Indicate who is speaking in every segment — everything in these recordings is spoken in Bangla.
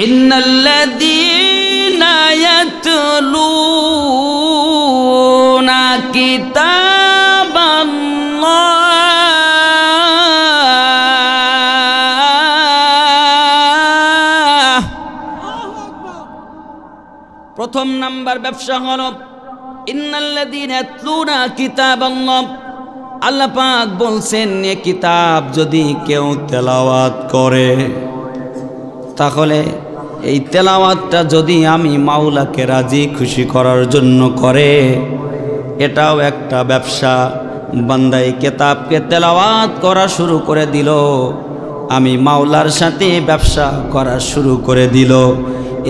Speaker 1: ইন্নাল্লাযীনা ইয়াতলুনা কিতাবাল্লাহ। প্রথম নাম্বার ব্যবসা হলো ইন্নাল্লাযীনা ইয়াতলুনা কিতাবাল্লাহ। আল্লাহ পাক বলছেন এ কিতাব যদি কেউ তেলাওয়াত করে, তাহলে এই তেলাওয়াতটা যদি আমি মাওলাকে রাজি খুশি করার জন্য করে, এটাও একটা ব্যবসা। বান্দা এই কিতাবকে তেলাওয়াত করা শুরু করে দিল, আমি মাওলার সাথে ব্যবসা করা শুরু করে দিল।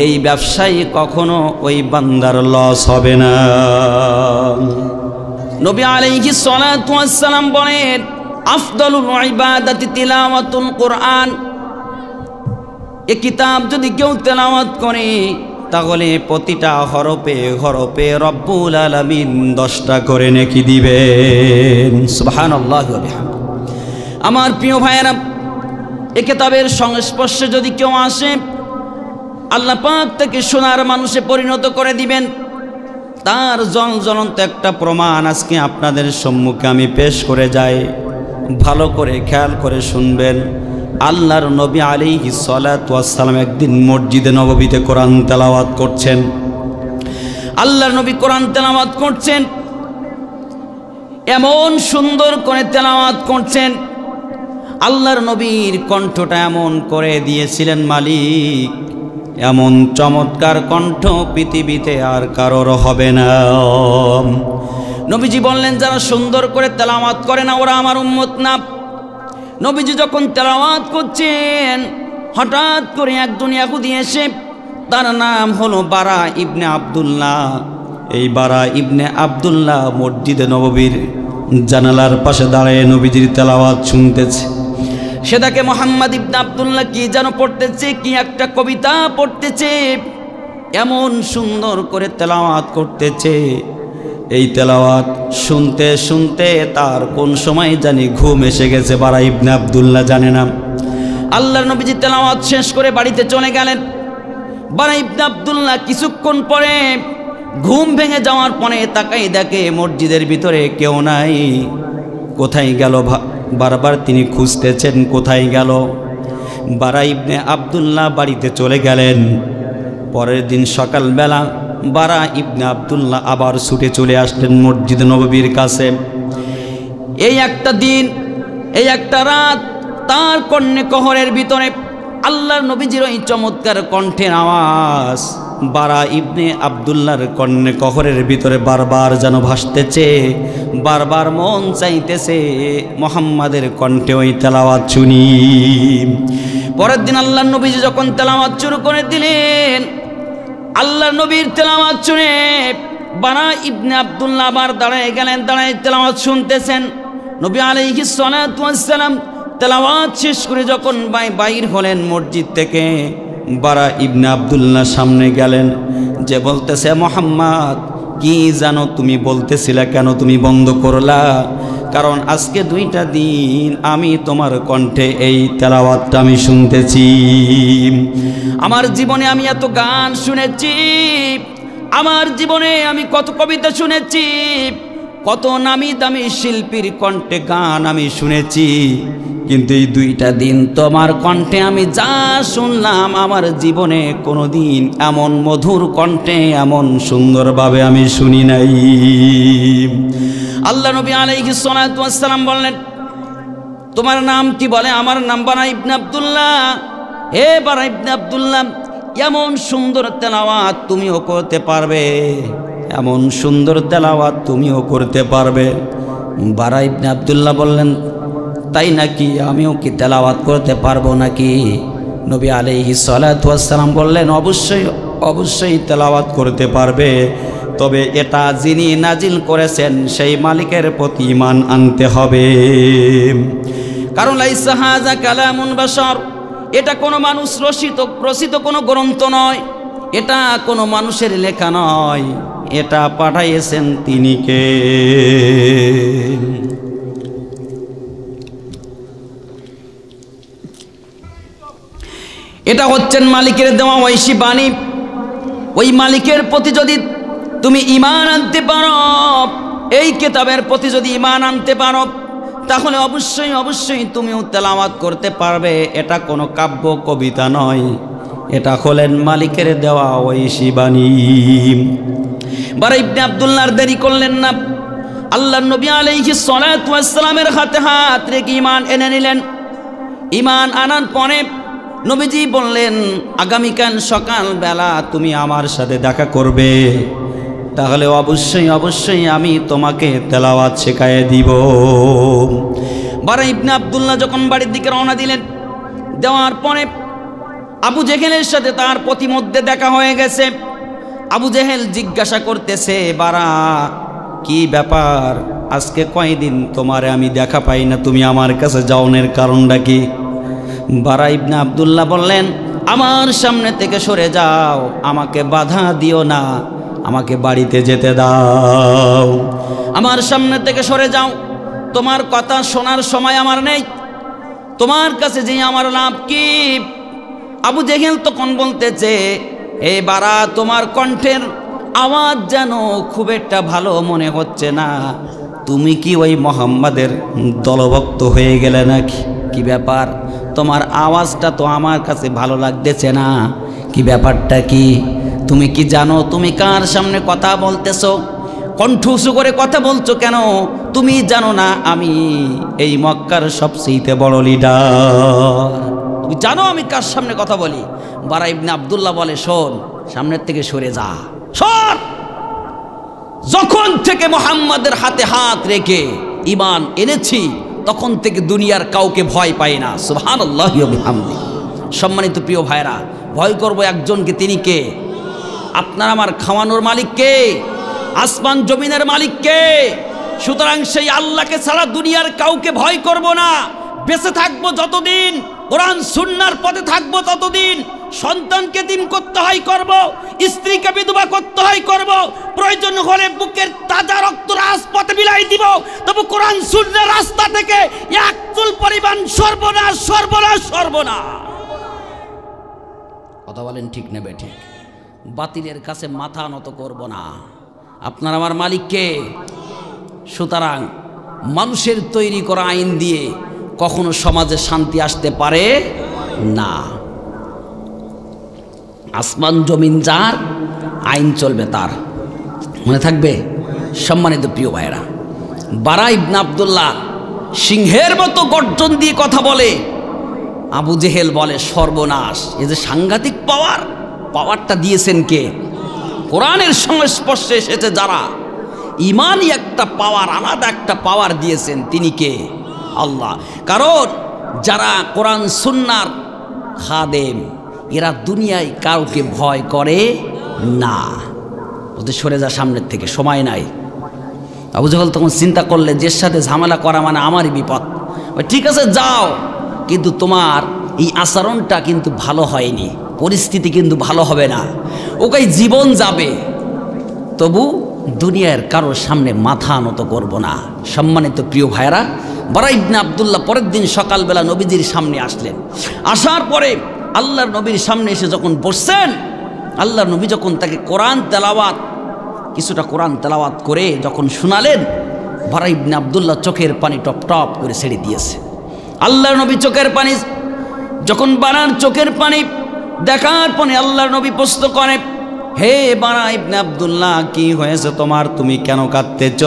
Speaker 1: এই ব্যবসায়ী কখনো ওই বান্দার লস হবে না। নবী আলাইহিস সালাতু ওয়াস সালাম বলেন আফদালুল ইবাদাতি তিলাওয়াতুল কুরআন। এই কিতাব যদি কেউ তেলাওয়াত করে, তাহলে প্রতিটা হরফে হরফে রব্বুল আলামিন 10টা করে নেকি দিবেন। সুবহানাল্লাহি ওয়া বিহামদিহি। আমার প্রিয় ভাইয়েরা, এই কিতাবের সংস্পর্শে যদি কেউ আসে, আল্লাহ পাক তাকে সোনার মানুষে পরিণত করে দিবেন। তার জ্বলন্ত একটা প্রমাণ আজকে আপনাদের সম্মুখে আমি পেশ করে যাই, ভালো করে খেয়াল করে শুনবেন। আল্লাহর নবী আলাইহিস সালাতু ওয়াস সালাম একদিন মসজিদে নববীতে কোরআন তেলাওয়াত করছেন। আল্লাহর নবী কোরআন তেলাওয়াত করছেন, এমন সুন্দর করে তেলাওয়াত করছেন। আল্লাহর নবীর কণ্ঠটা এমন করে দিয়েছিলেন মালিক, এমন চমৎকার কণ্ঠ পৃথিবীতে আর কারোর হবে না। নবীজি বললেন যারা সুন্দর করে তেলাওয়াত করে না ওরা আমার উম্মত না। নবীজি যখন তেলাওয়াত করছেন, হঠাৎ করে একজন ইহুদি এসে, তার নাম হলো বারা ইবনে আব্দুল্লাহ। এই বারা ইবনে আব্দুল্লাহ মসজিদে নববীর জানালার পাশে দাঁড়িয়ে নবীজির তেলাওয়াত শুনতেছে। সে তাকে মোহাম্মদ ইবনে আব্দুল্লাহ কি যেন পড়তেছে, কি একটা কবিতা পড়তেছে, এমন সুন্দর করে তেলাওয়াত করতেছে। এই তেলাওয়াত শুনতে শুনতে তার কোন সময় জানি ঘুম এসে গেছে, বারা ইবনে আব্দুল্লাহ জানে না। আল্লাহর নবীজি তেলাওয়াত শেষ করে বাড়িতে চলে গেলেন। বারা ইবনে আব্দুল্লাহ কিছুক্ষণ পরে ঘুম ভেঙে যাওয়ার পরে তাকাই দেখে মসজিদের ভিতরে কেউ নাই। কোথায় গেল? বারবার তিনি খুঁজতেছেন কোথায় গেল। বারা ইবনে আব্দুল্লাহ বাড়িতে চলে গেলেন। পরের দিন সকালবেলা বারা ইবনে আব্দুল্লাহ আবার ছুটে চলে আসলেন মসজিদ নববীর কাছে। এই একটা দিন, এই একটা রাত, তার কর্ণে কহরের ভিতরে আল্লাহর নবীজির ওই চমৎকার কণ্ঠের আওয়াজ বারা ইবনে আব্দুল্লাহর কর্ণে কহরের ভিতরে বারবার যেন ভাসতেছে। বারবার মন চাইতেছে মুহাম্মাদের কণ্ঠে ওই তেলাওয়াত শুনি। পরের দিন আল্লাহর নবীজি যখন তেলাওয়াত শুরু করে দিলেন, আল্লাহর নবীর তেলাওয়াত শুনে বারা ইবনে আব্দুল্লাহ আবার দাঁড়ায় গেলেন, দাঁড়ায় তেলাওয়াত শুনতেছেন। নবী আলাইহিস সালাতু ওয়াস সালাম তেলাওয়াত শেষ করে যখন বাইর হলেন মসজিদ থেকে, বারা ইবনে আব্দুল্লাহ সামনে গেলেন, যে বলতেছে মুহাম্মদ কি জানো তুমি বলতেছিলা, কেন তুমি বন্ধ করলা? কারণ আজকে 2টা দিন আমি তোমার কণ্ঠে এই তেলাওয়াতটা আমি শুনতেছি। আমার জীবনে আমি এত গান শুনেছি, আমার জীবনে আমি কত কবিতা শুনেছি, কত নামি দামি শিল্পীর কণ্ঠে গান আমি শুনেছি, কিন্তু এই 2টা দিন তোমার কণ্ঠে আমি যা শুনলাম, আমার জীবনে কোনো দিন এমন মধুর কণ্ঠে এমন সুন্দরভাবে আমি শুনি নাই। আল্লাহ নবী আলাইহিস সালাতু ওয়াস সালাম বললেন তোমার নাম কি? বলে আমার নাম বারা ইবনে আব্দুল্লাহ। হে বারা ইবনে আব্দুল্লাহ, এমন সুন্দর তেলাওয়াত তুমিও করতে পারবে, এমন সুন্দর তেলাওয়াত তুমিও করতে পারবে। বারা ইবনে আব্দুল্লাহ বললেন তাই নাকি? আমিও কি তেলাওয়াত করতে পারবো নাকি? নবী আলাইহিস সালাতু ওয়াস সালাম বললেন অবশ্যই অবশ্যই তেলাওয়াত করতে পারবে, তবে এটা যিনি নাজিল করেছেন সেই মালিকের প্রতি ঈমান আনতে হবে। কারণ লাইসা হাযা কালামুন বাশার, এটা কোনো মানুষ রচিত কোনো গ্রন্থ নয়, এটা কোনো মানুষের লেখা নয়, এটা পাঠাইয়েছেন তিনি কে? এটা হচ্ছেন মালিকের দেওয়া ঐশী বাণী। ওই মালিকের প্রতি যদি তুমি ঈমান আনতে পারো, এই কিতাবের প্রতি যদি ঈমান আনতে পারো, তাহলে অবশ্যই অবশ্যই তুমিও তেলাওয়াত করতে পারবে। এটা কোনো কাব্য কবিতা নয়, এটা হলেন মালিকের দেওয়া ঐশী বাণী। বারা ইবনে আব্দুল্লাহর দেরি করলেন না, আল্লাহর নবী আলাইহিস সালাতু ওয়াস সালামের হাতে হাত রেখে ঈমান এনে নিলেন। ঈমান আনার পরে নবীজি বললেন, আগামীকাল সকালবেলা তুমি আমার সাথে দেখা করবে, তাহলে অবশ্যই অবশ্যই আমি তোমাকে তেলাওয়াত শেখায় দিব। বারা ইবনে আব্দুল্লাহ যখন বাড়ির দিকে রওনা দিলেন, দেওয়ার পরে আবু জেহেলের সাথে তার প্রতিমধ্যে দেখা হয়ে গেছে। আবু জেহেল জিজ্ঞাসা করতেছে, বারা কি ব্যাপার, আজকে কয়দিন তোমারে আমি দেখা পাই না, তুমি আমার কাছে যাওনের কারণটা কি? বারা ইবনে আব্দুল্লাহ বললেন, আমার সামনে থেকে সরে যাও, আমাকে বাধা দিও না, আমাকে বাড়িতে যেতে দাও। আমার সামনে থেকে সরে যাও, তোমার কথা শোনার সময় আমার নেই, তোমার কাছে যে আমার লাভ কি? আবু জেহেল তখন বলতেছে, হে বারা, তোমার কণ্ঠের আওয়াজ যেন খুব একটা ভালো মনে হচ্ছে না, তুমি কি ওই মোহাম্মদের দলভক্ত হয়ে গেলে নাকি? কি ব্যাপার, তোমার আওয়াজটা তো আমার কাছে ভালো লাগতেছে না, কি ব্যাপারটা কি? তুমি কি জানো তুমি কার সামনে কথা বলতেছো? কণ্ঠ উঁচু করে কথা বলছো কেন? তুমি জানো না আমি এই মক্কার সবচেয়ে বড় লিডার? তুমি জানো আমি কার সামনে কথা বলি? বারা ইবনে আব্দুল্লাহ বলে, শোন, সামনের থেকে সরে যা, সর। যখন থেকে মুহাম্মাদের হাতে হাত রেখে ঈমান এনেছি, তখন থেকে দুনিয়ার কাউকে ভয় পাই না। সুবহানাল্লাহি ওয়া বিহামদিহি। সম্মানিত প্রিয় ভাইরা, ভয় করব একজনকে, তিনি কে? আপনার আমার খাওয়ানোর মালিক কে? আসমান জমিনের মালিক কে? সুতরাং সেই আল্লাহকে ছাড়া দুনিয়ার কাউকে ভয় করব না। বেঁচে থাকবো যতদিন, কোরআন সুন্নাহর পথে থাকবো ততদিন, সন্তানকে এতিম করতে হয় করব, স্ত্রীকে বিধবা করতে হয় করব, প্রয়োজন হলে বুকের তাজা রক্ত রাজপথে বিলাই দিব, তবু কোরআন সুন্নাহর রাস্তা থেকে এক চুল পরিমাণ সর্বনাশ সর্বনাশ সর্বনাশ। কথা বলেন ঠিক না বেঠিক? বাতিলের কাছে মাথা নত করব না। আপনার আমার মালিককে। সুতরাং মানুষের তৈরি করা আইন দিয়ে কখনো সমাজে শান্তি আসতে পারে না। আসমান জমিন যার, আইন চলবে তার, মনে থাকবে। সম্মানিত প্রিয় ভাইরা, বারা ইবনে আব্দুল্লাহ সিংহের মতো গর্জন দিয়ে কথা বলে। আবু জেহেল বলে, সর্বনাশ, এই যে সাংঘাতিক পাওয়ারটা দিয়েছেন কে? কোরআনের সংস্পর্শে এসেছে যারা, ইমানই একটা পাওয়ার, আলাদা একটা পাওয়ার দিয়েছেন, তিনি কে? আল্লাহ। কারণ যারা কোরআন সুন্নাহর খাদেম, এরা দুনিয়ায় কাউকে ভয় করে না। ওদের সরে যা সামনের থেকে, সময় নাই। আবু জেহেল তখন চিন্তা করলে, যে সাথে ঝামেলা করা মানে আমারই বিপদ। ঠিক আছে যাও, কিন্তু তোমার এই আচরণটা কিন্তু ভালো হয়নি, পরিস্থিতি কিন্তু ভালো হবে না, ওকে জীবন যাবে, তবু দুনিয়ার কারোর সামনে মাথা নত করব না। সম্মানিত প্রিয় ভাইরা, বারা ইবনে আব্দুল্লাহ পরের দিন সকালবেলা নবীজির সামনে আসলেন। আসার পরে আল্লাহর নবীর সামনে এসে যখন বসছেন, আল্লাহর নবী যখন তাকে কোরআন তেলাওয়াত, কিছুটা কোরআন তেলাওয়াত করে যখন শোনালেন, বারা ইবনে আব্দুল্লাহ চোখের পানি টপ টপ করে ছেড়ে দিয়েছে। আল্লাহর নবী চোখের পানি, যখন বারার চোখের পানি দেখার পরে আল্লাহর নবী প্রশ্ন করে, হে বারা ইবনে আব্দুল্লাহ, কি হয়েছে তোমার, তুমি কেন কাঁদতেছ?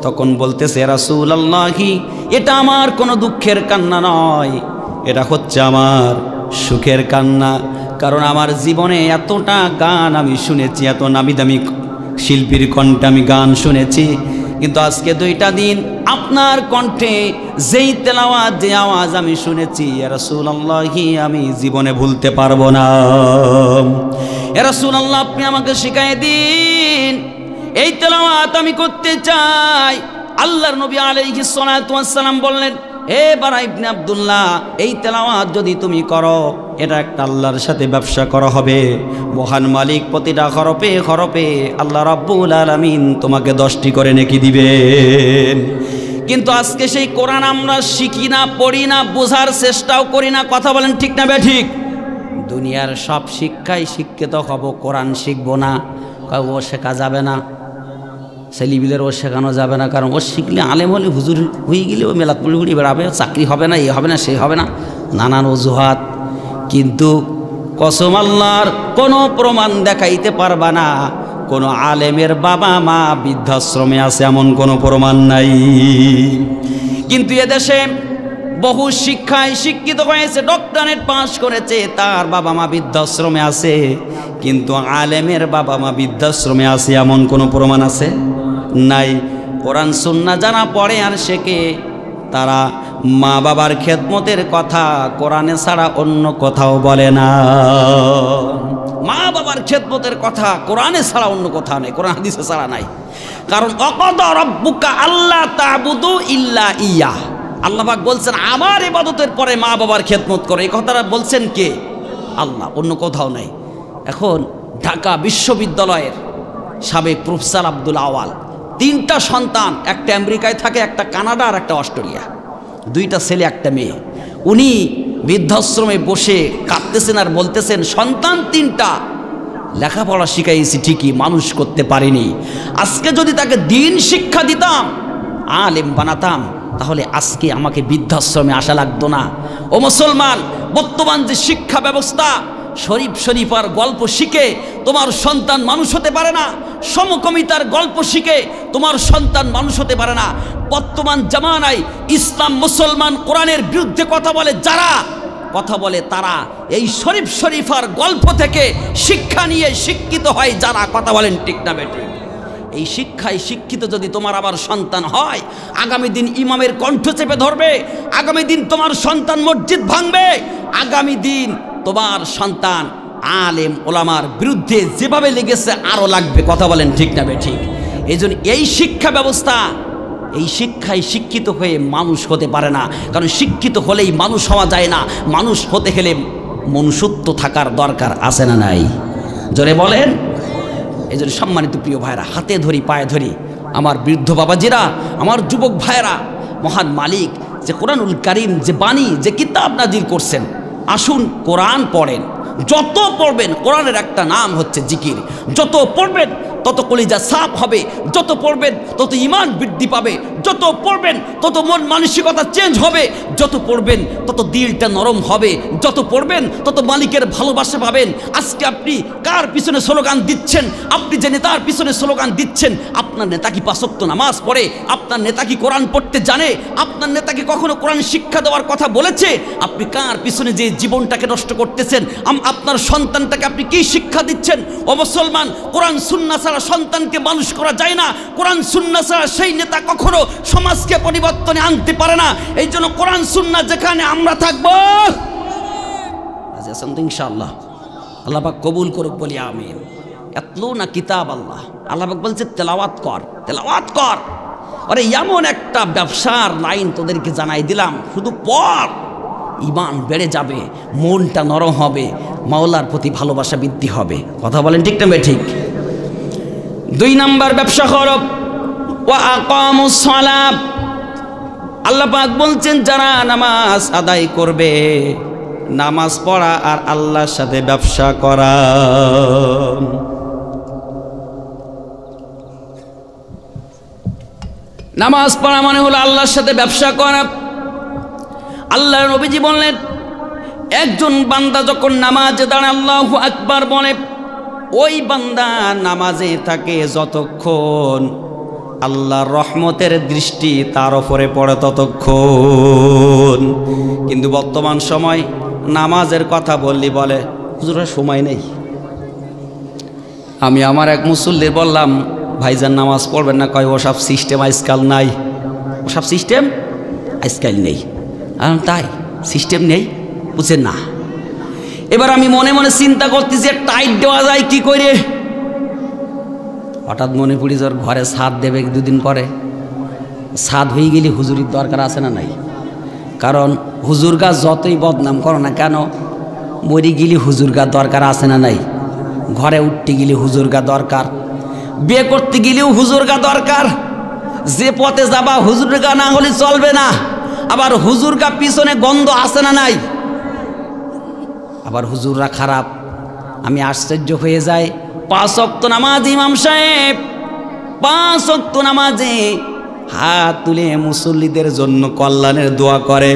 Speaker 1: তখন বলতেছে, রাসূলুল্লাহি, এটা আমার কোনো দুঃখের কান্না নয়, এটা হচ্ছে আমার সুখের কান্না। কারণ আমার জীবনে এতটা গান আমি শুনেছি, এত নামি দামি শিল্পীর কণ্ঠে আমি গান শুনেছি, কিন্তু আজকে 2টা দিন আপনার কণ্ঠে যেই তেলাওয়াত, যে আওয়াজ আমি শুনেছি, ইয়া রাসূলুল্লাহি, আমি জীবনে ভুলতে পারবো না। ইয়া রাসূলুল্লাহ, আপনি আমাকে শিখাই দিন, এই তেলাওয়াত আমি করতে চাই। আল্লাহর নবী আলাইহিস সালাতু ওয়াস সালাম বললেন, হে বারা ইবনে আব্দুল্লাহ, এই তেলাওয়াত যদি তুমি করো, এটা একটা আল্লাহর সাথে ব্যবসা করা হবে। মহান মালিক প্রতিটা হরফে হরফে আল্লাহ রাব্বুল আলামিন তোমাকে 10টি করে নেকি দিবেন। কিন্তু আজকে সেই কোরআন আমরা শিখি না, পড়ি না, বোঝার চেষ্টাও করি না। কথা বলেন ঠিক না বেঠিক? দুনিয়ার সব শিক্ষায় শিক্ষিত হব, কোরআন শিখবো না। ও শেখা যাবে না, ছেলেবিলের ও শেখানো যাবে না, কারণ ও শিখলে আলেম হলে হুজুর হয়ে গেলে ও মেলা পুড়ি পুড়ি বেড়াবে, চাকরি হবে না, এ হবে না, সে হবে না, নানান অজুহাত। কিন্তু কসম আল্লাহর কোনো প্রমাণ দেখাইতে পারবা না কোনো আলেমের বাবা মা বৃদ্ধাশ্রমে আছে, এমন কোনো প্রমাণ নাই। কিন্তু এদেশে বহু শিক্ষায় শিক্ষিত হয়েছে, ডক্টরেট পাস করেছে, তার বাবা মা বৃদ্ধাশ্রমে আছে, কিন্তু আলেমের বাবা মা বৃদ্ধাশ্রমে আছে এমন কোনো প্রমাণ আছে? নাই। কোরআন সুন্নাহ যারা পড়ে আর শেখে তারা মা বাবার খেদমতের কথা কোরআনে ছাড়া অন্য কোথাও বলে না। মা বাবার খেদমতের কথা কোরআনে ছাড়া অন্য কথা নেই, কোরআন হাদিসে ছাড়া নাই। কারণ অকদ রব্বুকা আল্লাহ তা'বুদু ইল্লা ইয়া, আল্লাহ পাক বলছেন আমার ইবাদতের পরে মা বাবার খেদমত করে, এই কথাটা বলছেন কে? আল্লাহ, অন্য কোথাও নাই। এখন ঢাকা বিশ্ববিদ্যালয়ের সাবেক প্রফেসর আব্দুল আওয়াল, 3টা সন্তান, একটা আমেরিকায় থাকে, একটা কানাডা আর একটা অস্ট্রেলিয়া, 2টা ছেলে একটা মেয়ে। উনি বৃদ্ধাশ্রমে বসে কাঁদতেছেন আর বলতেছেন সন্তান 3টা লেখাপড়া শিখাইছি ঠিকই, মানুষ করতে পারিনি। আজকে যদি তাকে দিন শিক্ষা দিতাম, আলেম বানাতাম, তাহলে আজকে আমাকে বৃদ্ধাশ্রমে আসা লাগতো না। ও মুসলমান, বর্তমান যে শিক্ষা ব্যবস্থা, শরীফ শরীফার গল্প শিখে তোমার সন্তান মানুষ হতে পারে না, সমকামিতার গল্প শিখে তোমার সন্তান মানুষ হতে পারে না। বর্তমান জামানায় ইসলাম মুসলমান কোরআনের বিরুদ্ধে কথা বলে যারা কথা বলে, তারা এই শরীফ শরীফার গল্প থেকে শিক্ষা নিয়ে শিক্ষিত হয় যারা, কথা বলেন ঠিক না বেঠিক? এই শিক্ষায় শিক্ষিত যদি তোমার আবার সন্তান হয়, আগামী দিন ইমামের কণ্ঠ চেপে ধরবে, আগামী দিন তোমার সন্তান মসজিদ ভাঙবে, আগামী দিন তোমার সন্তান আলেম ওলামার বিরুদ্ধে যেভাবে লেগেছে আরও লাগবে, কথা বলেন ঠিক না বেঠিক? এই জন্য এই শিক্ষা ব্যবস্থা, এই শিক্ষায় শিক্ষিত হয়ে মানুষ হতে পারে না, কারণ শিক্ষিত হলেই মানুষ হওয়া যায় না, মানুষ হতে গেলে মনুষ্যত্ব থাকার দরকার আছে না নাই? জোরে বলেন। এই জন্য সম্মানিত প্রিয় ভাইরা, হাতে ধরি পায়ে ধরি আমার বৃদ্ধ বাবাজিরা, আমার যুবক ভাইরা, মহান মালিক যে কোরআনুল কারীম যে বাণী যে কিতাব নাজিল করছেন, আসুন কোরআন পড়েন। যত পড়বেন, কোরআনের একটা নাম হচ্ছে জিকির, যত পড়বেন তত কলিজা সাফ হবে, যত পড়বেন তত ঈমান বৃদ্ধি পাবে, যত পড়বেন তত মন মানসিকতা চেঞ্জ হবে, যত পড়বেন তত দিলটা নরম হবে, যত পড়বেন তত মালিকের ভালোবাসা পাবেন। আজকে আপনি কার পিছনে স্লোগান দিচ্ছেন? আপনি যে নেতার পিছনে স্লোগান দিচ্ছেন, আপনার নেতা কি 5 ওয়াক্ত নামাজ পড়ে? আপনার নেতা কি কোরআন পড়তে জানে? আপনার নেতাকে কখনো কোরআন শিক্ষা দেওয়ার কথা বলেছে? আপনি কার পিছনে যে জীবনটাকে নষ্ট করতেছেন, আপনার সন্তানটাকে আপনি কি শিক্ষা দিচ্ছেন? ও মুসলমান, কোরআন সুন্নাহ ছাড়া সন্তানকে মানুষ করা যায় না, কোরআন সুন্নাহ ছাড়া সেই নেতা কখনো সমাজকে পরিবর্তনে আনতে পারে না। এই জন্য কোরআন সুন্নাহ যেখানে আমরা থাকবো, ইনশাআল্লাহ আল্লাহ পাক কবুল করুক, বলি আমিন। ইয়াতলুনা কিতাব আল্লাহ, আল্লাহ পাক বলছে তেলাওয়াত কর, তেলাওয়াত কর। আরে এমন একটা ব্যবসার লাইন তোদেরকে জানাই দিলাম, শুধু পড়, ঈমান বেড়ে যাবে, মনটা নরম হবে, মাওলার প্রতি ভালোবাসা বৃদ্ধি হবে, কথা বলেন ঠিক না ঠিক? 2 নাম্বার ব্যবসা করো, ওয়া আকামুস সালাত। আল্লাহ পাক বলছেন যারা নামাজ আদায় করবে, নামাজ পড়া আর আল্লাহর সাথে ব্যবসা করা। নামাজ পড়া মানে হলো আল্লাহর সাথে ব্যবসা করা। আল্লাহর নবীজি বললেন, একজন বান্দা যখন নামাজে দাঁড়ায় আল্লাহু আকবার বলে, ওই বান্দা নামাজে থাকে যতক্ষণ আল্লাহর রহমতের দৃষ্টি তার উপরে পড়ে ততক্ষণ। কিন্তু বর্তমান সময় নামাজের কথা বললি বলে হুজুর সময় নেই। আমি আমার এক মুসল্লির বললাম, ভাইজান নামাজ পড়বেন না? কয় ওসব সিস্টেম আজকাল নাই, ওসব সিস্টেম আজকাল নেই। তাই সিস্টেম নেই, বুঝছেন না? এবার আমি মনে মনে চিন্তা করতেছি টাইট দেওয়া যায় কি করে। হঠাৎ মনে পড়ি যার ঘরে ছাদ দেবে 2 দিন পরে, ছাদ হয়ে গেলে হুজুরির দরকার আছে না নাই? কারণ হুজুরগা যতই বদনাম করো না কেন, মরি গেলে হুজুরগা দরকার আছে না নাই? ঘরে উঠতে গেলে হুজুরগা দরকার, বিয়ে করতে গেলেও হুজুরগা দরকার, যে পথে যাবা হুজুরগা না হলে চলবে না। আবার হুজুরগা পিছনে গন্ধ আছে না নাই? আবার হুজুররা খারাপ। আমি আশ্চর্য হয়ে যাই, 5 ওয়াক্ত নামাজ ইমাম সাহেব, 5 ওয়াক্ত নামাজে হাত তুলে মুসল্লিদের জন্য কল্যাণের দোয়া করে,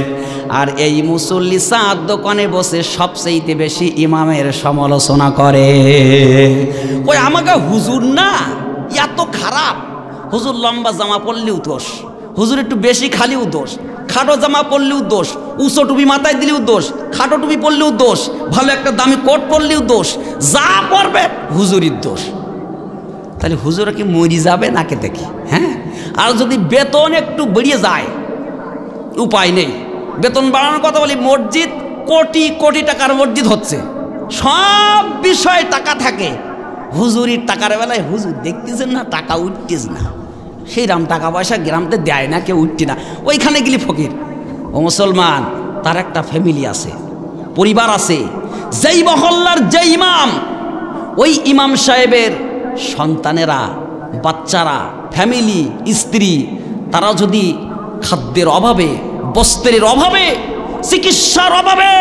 Speaker 1: আর এই মুসল্লি চার দোকানে বসে সবচেয়ে বেশি ইমামের সমালোচনা করে। ওই আমাকে হুজুর না এত খারাপ, হুজুর লম্বা জামা পরলেও দোষ, হুজুর একটু বেশি খালিও দোষ, খাটো জামা পরলেও দোষ, উঁচু টুপি মাথায় দিলেও দোষ, খাটো টুপি পরলেও দোষ, ভালো একটা দামি কোট পরলেও দোষ, যা পরবে হুজুরির দোষ। তাহলে হুজুরা কি মরি যাবে নাকে দেখি? হ্যাঁ, আর যদি বেতন একটু বেরিয়ে যায়, উপায় নেই, বেতন বাড়ানোর কথা বলি। মসজিদ কোটি কোটি টাকার মসজিদ হচ্ছে, সব বিষয়ে টাকা থাকে, হুজুরির টাকার বেলায় হুজুর দেখতেছেন না, টাকা উঠতেছে না, সেই রাম টাকা পয়সা গ্রামতে দেয় না, কেউ উঠতে না, ওইখানে গেলি ফকির। ও মুসলমান, তার একটা ফ্যামিলি আছে, পরিবার আছে, যেই মহল্লার যেই ইমাম, ওই ইমাম সাহেবের সন্তানেরা, বাচ্চারা, ফ্যামিলি, স্ত্রী, তারা যদি খাদ্যের অভাবে, বস্ত্রের অভাবে, চিকিৎসার অভাবে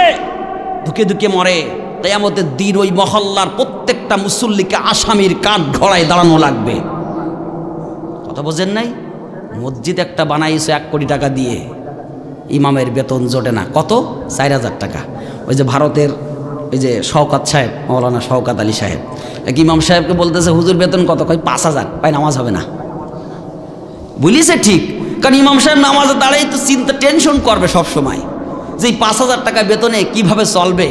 Speaker 1: ধুকে ধুকে মরে, তাই আমাদের দিন ওই মহল্লার প্রত্যেকটা মুসল্লিকে আসামির কাঠ ঘোড়ায় দাঁড়ানো লাগবে। কথা বোঝেন নাই? মসজিদ একটা বানাইছে 1 কোটি টাকা দিয়ে, ইমামের বেতন জোটে না, কত? 4000 টাকা। ওই যে ভারতের ওই যে শওকত সাহেব, মৌলানা শওকত আলী সাহেব, এক ইমাম সাহেবকে বলতেছে হুজুর বেতন কত? কয় 5000। ভাই নামাজ হবে না। বলিছে ঠিক, কারণ ইমাম সাহেব নামাজে দাঁড়াই তো চিন্তা, টেনশন করবে সব সময় যে 5000 টাকা বেতনে কিভাবে চলবে।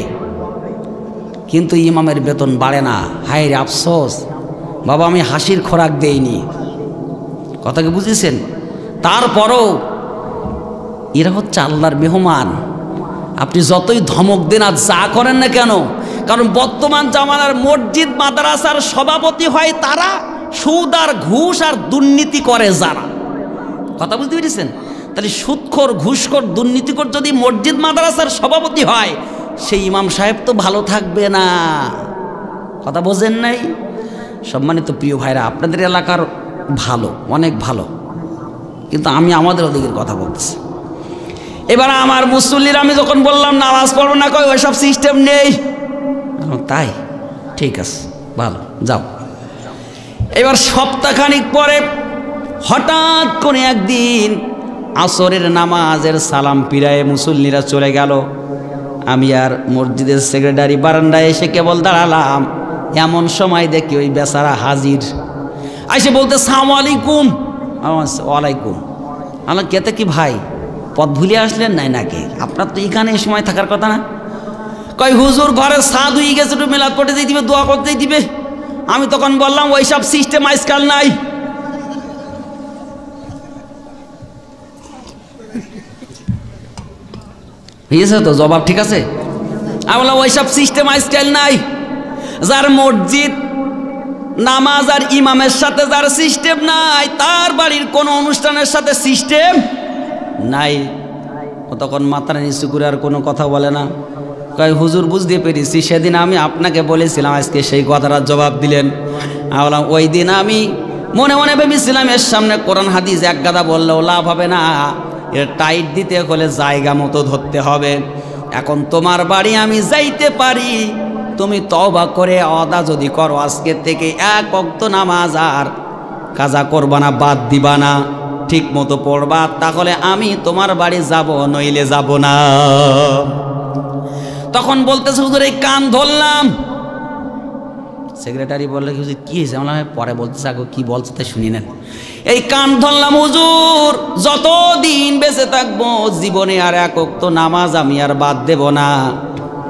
Speaker 1: কিন্তু ইমামের বেতন বাড়ে না। হায় রে আফসোস, বাবা আমি হাসির খোরাক দেইনি, কথাকে বুঝেছেন? তারপরও এরা হচ্ছে আল্লাহর মেহমান। আপনি যতই ধমক দেন আর যা করেন না কেন, কারণ বর্তমান জামানার মসজিদ মাদ্রাসার সভাপতি হয় তারা, সুদ আর ঘুষ আর দুর্নীতি করে যারা। কথা বুঝতে পেরেছেন? তাহলে সুদখোর, ঘুষখোর, দুর্নীতিখোর যদি মসজিদ মাদ্রাসার সভাপতি হয়, সেই ইমাম সাহেব তো ভালো থাকবে না। কথা বোঝেন নাই? সম্মানিত প্রিয় ভাইরা, আপনাদের এলাকার ভালো, অনেক ভালো, কিন্তু আমি আমাদের ওদিকের কথা বলতেছি। এবার আমার মুসল্লির আমি যখন বললাম নামাজ পড়বো না, কয় ওইসব সিস্টেম নেই। তাই? ঠিক আছে, ভালো, যাও। এবার সপ্তাহখানিক পরে হঠাৎ করে একদিন আসরের নামাজের সালাম পিরায়ে মুসল্লিরা চলে গেল। আমি আর মসজিদের সেক্রেটারি বারান্দায় এসে কেবল দাঁড়ালাম, এমন সময় দেখি ওই বেচারা হাজির। আইসে বলতে সালামু আলাইকুম। ওয়ালাইকুম। আমার কেতে কি ভাই পথ ভুলে আসলেন নাই নাকি? আপনার তো এখানে এই সময় থাকার কথা না। কই হুজুর ঘরে সাধু হয়ে গেছে, একটু মেলাদ পড়তে দিয়ে দিবে, দোয়া করতেই দিবে। আমি তখন বললাম ওইসব সিস্টেম আজকাল নাই। হয়েছে তো জবাব? ঠিক আছে। আমি বললাম ওইসব সিস্টেম আজকাল নাই। যার মসজিদ নামাজ আর ইমামের সাথে যার সিস্টেম নাই, তার বাড়ির কোনো অনুষ্ঠানের সাথে সিস্টেম নাই। ও তখন মাথার নিচু করে আর কোনো কথা বলে না। কয় হুজুর বুঝতে পেরেছি, সেদিন আমি আপনাকে বলেছিলাম, আজকে সেই কথাটার জবাব দিলেন। আমি বললাম ওই দিন আমি মনে মনে ভেবেছিলাম এর সামনে কোরআন হাদিস এক গাদা বললেও লাভ হবে না, এর টাইট দিতে হলে জায়গা মতো ধরতে হবে। এখন তোমার বাড়ি আমি যাইতে পারি, তুমি তওবা করে আদা যদি করো আজকে থেকে 1 ওয়াক্ত নামাজ আর কাজা করবা না, বাদ দিবা না, ঠিক মতো পড়বা, তাহলে আমি তোমার বাড়ি যাব, নইলে যাব না। তখন বলতেছে হুজুর এই কান ধরলাম। সেক্রেটারি বললে হুজুর কি হয়েছে? আমরা পরে বলতেছে, আগে কি বলছে তাই শুনি নেন। এই কান ধরলাম হুজুর, যতদিন বেঁচে থাকবো জীবনে আর 1 ওয়াক্ত নামাজ আমি আর বাদ দেব না।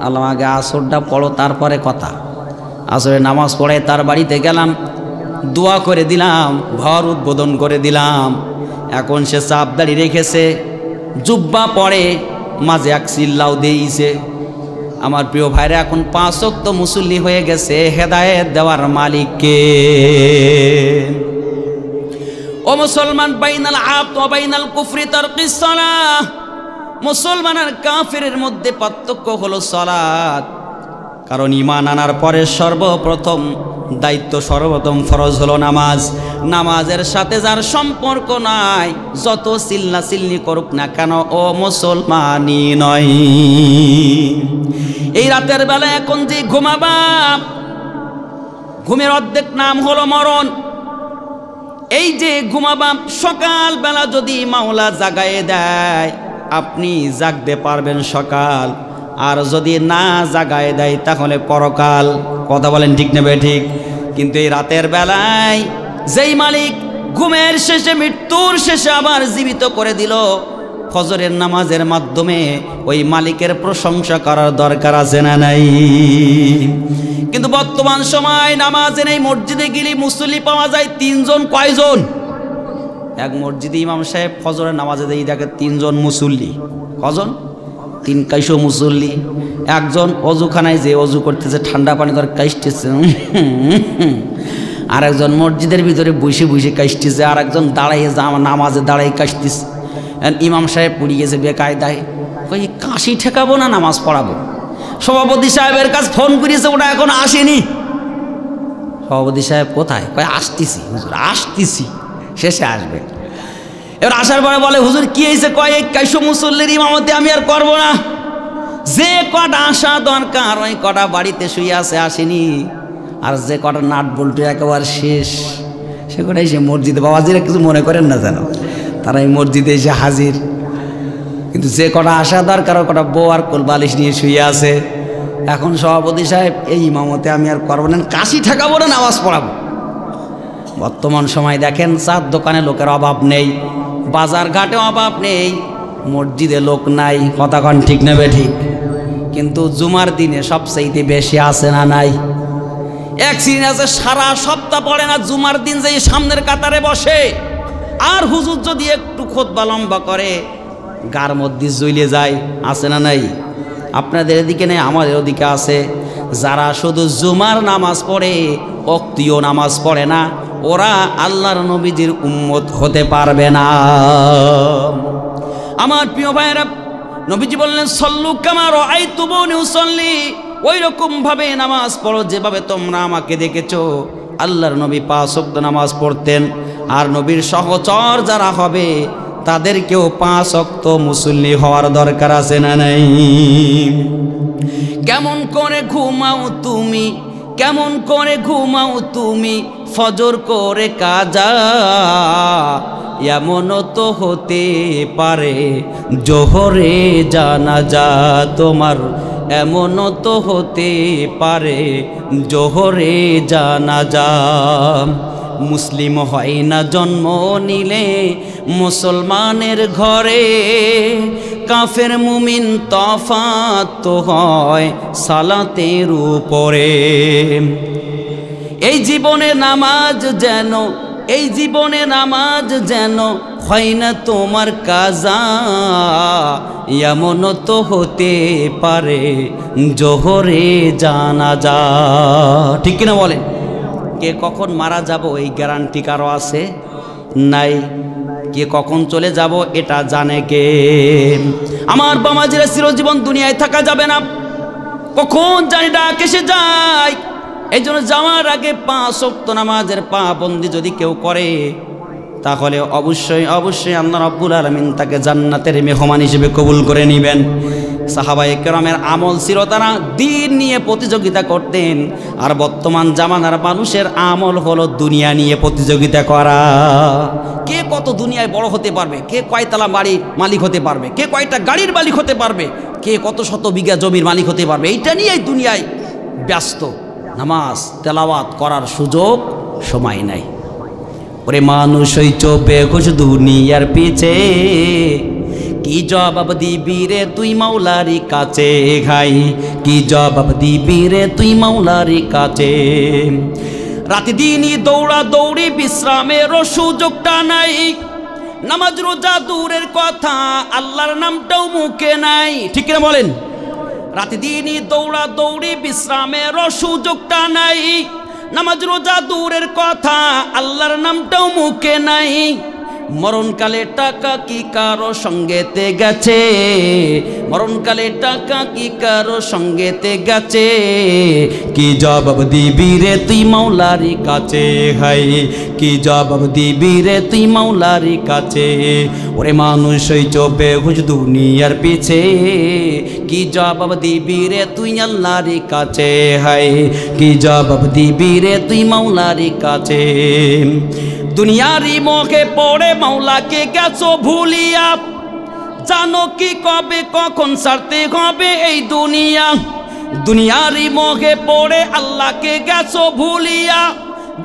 Speaker 1: আল্লাহ আগে আসরটা পড়ো, তারপরে কথা। আসরে নামাজ পড়ে তার বাড়িতে গেলাম, দোয়া করে দিলাম, ঘর উদ্বোধন করে দিলাম। এখন সে চাপ দাড়ি রেখেছে, জুব্বা পরে, মাঝে এক চিল্লাও দিয়েছে। আমার প্রিয় ভাইরা এখন 5 ওয়াক্ত মুসল্লি হয়ে গেছে। হেদায়েত দেওয়ার মালিক কে? ও মুসলমান, বাইনাল আবদ ওয়া বাইনাল কুফরি তারকিস সালাহ। মুসলমান আর কাফিরের মধ্যে পার্থক্য হলো সালাত। কারণ ঈমান আনার পরে সর্বপ্রথম দায়িত্ব, সর্বপ্রথম ফরজ হলো নামাজ। নামাজের সাথে যার সম্পর্ক নাই, যত চিল্লা চিল্লি করুক না কেন, ও মুসলমানই নয়। এই রাতের বেলা এখন যে ঘুমাবা, ঘুমের অর্ধেক নাম হলো মরণ। এই যে ঘুমাবা, সকাল বেলা যদি মাওলা জাগায়ে দেয় আপনি জাগতে পারবেন সকাল, আর যদি না জাগায়ে দেয় তাহলে পরকাল। কথা বলেন ঠিক নেবে ঠিক? কিন্তু এই রাতের বেলায় যেই মালিক ঘুমের শেষে, মৃত্যুর শেষে আবার জীবিত করে দিল ফজরের নামাজের মাধ্যমে, ওই মালিকের প্রশংসা করার দরকার আছে না নাই? কিন্তু বর্তমান সময় নামাজে নেই, মসজিদে গেলে মুসল্লি পাওয়া যায় 3 জন। কয়জন? এক মসজিদে ইমাম সাহেব ফজরের নামাজে দেই দেখে 3 জন মুসল্লি। কজন? 3 কাইশো মুসল্লি। একজন অজুখানায় যে অজু করতেছে, ঠান্ডা পানি ধরে কাইসতেছে, আর একজন মসজিদের ভিতরে বসে বসে কাইসতেছে, আর একজন দাঁড়াইয়ে নামাজে দাঁড়াই কাশতেছে। ইমাম সাহেব পড়ে গেছে বেকায়দায়, কই কাশি ঠেকাবো না নামাজ পড়াবো? সভাপতি সাহেবের কাছে ফোন করিয়েছে, ওটা এখন আসেনি। সভাপতি সাহেব কোথায়? কয় আসতেছি হুজুর, আসতেছি, শেষে আসবে। এবার আসার পরে বলে, হুজুর কি হয়েছে? কয় এই কাইশো মুসল্লির ইমামতি আমি আর করবো না, যে কটা আসা দরকার ওই কটা বাড়িতে শুয়ে আছে, আসেনি। আর যে কটা নাট বল্টু একেবারে শেষ, সে কটাই সে মসজিদে। বাবাজিরা কিছু মনে করেন না যেন, তারা এই মসজিদে এসে হাজির। কিন্তু যে কটা আসা দরকার ও কটা বউ আর কোল বালিশ নিয়ে শুয়ে আছে। এখন সভাপতি সাহেব এই ইমামতে আমি আর করবো না, কাশি ঠেকাবো না, নামাজ পড়াবো। বর্তমান সময় দেখেন, চার দোকানে লোকের অভাব নেই, বাজার ঘাটে অভাব নেই, মসজিদে লোক নাই। কথা কন ঠিক নেবে ঠিক? কিন্তু জুমার দিনে সবচেয়ে বেশি আছে না নাই? এক সিন আছে সারা সপ্তাহ পড়ে না, জুমার দিন যে সামনের কাতারে বসে, আর হুজুর যদি একটু খুতবা লম্বা করে গার মধ্যে জ্বলে যায়। আছে না নাই? আপনাদের এদিকে নেই, আমাদের ওদিকে আছে। যারা শুধু জুমার নামাজ পড়ে, ওক্তীয় নামাজ পড়ে না, ওরা আল্লাহর নবীজির উম্মত হতে পারবে না। আমার প্রিয় ভাইয়েরা, নবীজি বললেন সল্লু কামা রাআইতুমুনি উসাল্লি, ওই রকম ভাবে নামাজ পড়ো যেভাবে তোমরা আমাকে দেখেছো। আল্লাহর নবী 5 ওয়াক্ত নামাজ পড়তেন, আর নবীর সহচর যারা হবে তাদেরকেও 5 ওয়াক্ত মুসল্লি হওয়ার দরকার আছে না নাই? কেমন করে ঘুমাও তুমি, কেমন করে ঘুমাও তুমি, ফজর করে কাজা, এমনও তো হতে পারে জোহরে জানাজা তোমার, এমনও তো হতে পারে জোহরে জানাজা। মুসলিম হয় না জন্ম নিলে মুসলমানের ঘরে, কাফের মুমিন তফাৎ তো হয় সালাতের উপরে। এই জীবনে নামাজ যেন, এই জীবনে নামাজ যেন হয় না তোমার কাজা, এমনও তো হতে পারে জোহরে জানাজা। ঠিক কিনা বলেন? কে কখন মারা যাব এই গ্যারান্টি কারো আছে? নাই। কে কখন চলে যাব এটা জানে কে? আমার বামাজিরা চিরজীবন দুনিয়ায় থাকা যাবে না, কখন জানি ডাক এসে যায়। এই জন্য যাওয়ার আগে 5 ওয়াক্ত নামাজের পাবন্দি যদি কেউ করে, তাহলে অবশ্যই অবশ্যই আল্লাহ রাব্বুল আলামিন তাকে জান্নাতের মেহমান হিসেবে কবুল করে নেবেন। সাহাবায়ে কেরামের আমল ছিল, তারা দিন নিয়ে প্রতিযোগিতা করতেন, আর বর্তমান জামানার মানুষের আমল হলো দুনিয়া নিয়ে প্রতিযোগিতা করা। কে কত দুনিয়ায় বড় হতে পারবে, কে কয়তলা বাড়ির মালিক হতে পারবে, কে কয়টা গাড়ির মালিক হতে পারবে, কে কত শত বিঘা জমির মালিক হতে পারবে, এইটা নিয়েই দুনিয়ায় ব্যস্ত। নামাজ তেলাওয়াত করার সুযোগ সময় নাই। ওরে মানুষ হইছ বেহুশ দুনিয়ার পিছে, কি জবাব দিবি রে তুই মাওলারি কাছে, ভাই কি জবাব দিবি রে তুই মাওলারি কাছে। রাতে দিনই দৌড়া দৌড়ি, বিশ্রামেরও সুযোগটা নাই, নামাজ রোজা দূরের কথা আল্লাহর নামটাও মুখে নাই। ঠিক না বলেন? রাতে দিনই দৌড়া দৌড়ি, বিশ্রামেরও সুযোগটা নাই, নামাজ রোজা দূরের কথা আল্লাহর নামটাও মুখে নাই। মরণকালে টাকা কি কারো সঙ্গেতে গেছে, মরণকালে টাকা কি কারো সঙ্গেতে গেছে, কি জবাব দিবি রে তুই মাওলারি কাছে, হাই কি জবাব দিবি রে তুই মাওলারি কাছে। ওরে মানুষ ওই চোপে হুজ দুনিয়ার পিছে, কি জবাব দিবি রে তুই আল্লাহর কাছে, হাই কি জবাব দিবি রে তুই মাওলারি কাছে। দুনিয়ারি মোহে পড়ে মাওলাকে গেছো ভুলিয়া, জানো কি কবে কখন ছাড়তে হবে এই দুনিয়া। দুনিয়ারি মোহে পড়ে আল্লাহকে গেছো ভুলিয়া,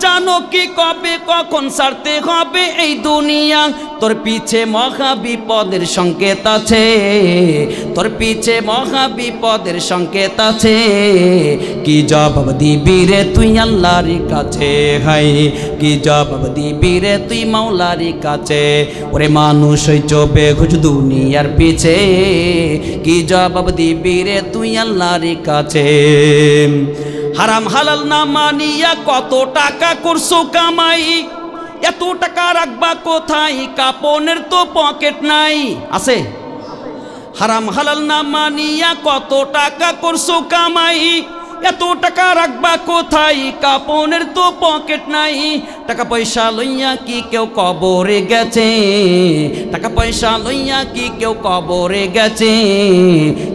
Speaker 1: জানো কি কবে কখন ছাড়তে হবে এই দুনিয়া। তোর পিছে মহা বিপদের সংকেত আছে, তোর পিছে মহা বিপদের সংকেত আছে, কি জবাব দিবি রে তুই আল্লাহর কাছে, হাই কি জবাব দিবি রে তুই মাওলার কাছে। ওরে মানুষ ওই চোপে খুঁজ দুনিয়ার পিছে, কি জবাব দিবি রে তুই আল্লাহর কাছে। হারাম হালাল না মানিয়া কত টাকা করছো কামাই, এত টাকা রাখবা কোথায়, কাপনের তো পকেট নাই, আছে? হারাম হালাল না মানিয়া কত টাকা করছো কামাই, এত টাকা রাখবা কোথায়, কাপনের তো পকেট নাই। টাকা পয়সা লইয়া কি কেউ কবরে গেছে, টাকা পয়সা লইয়া কি কেউ কবরে গেছে,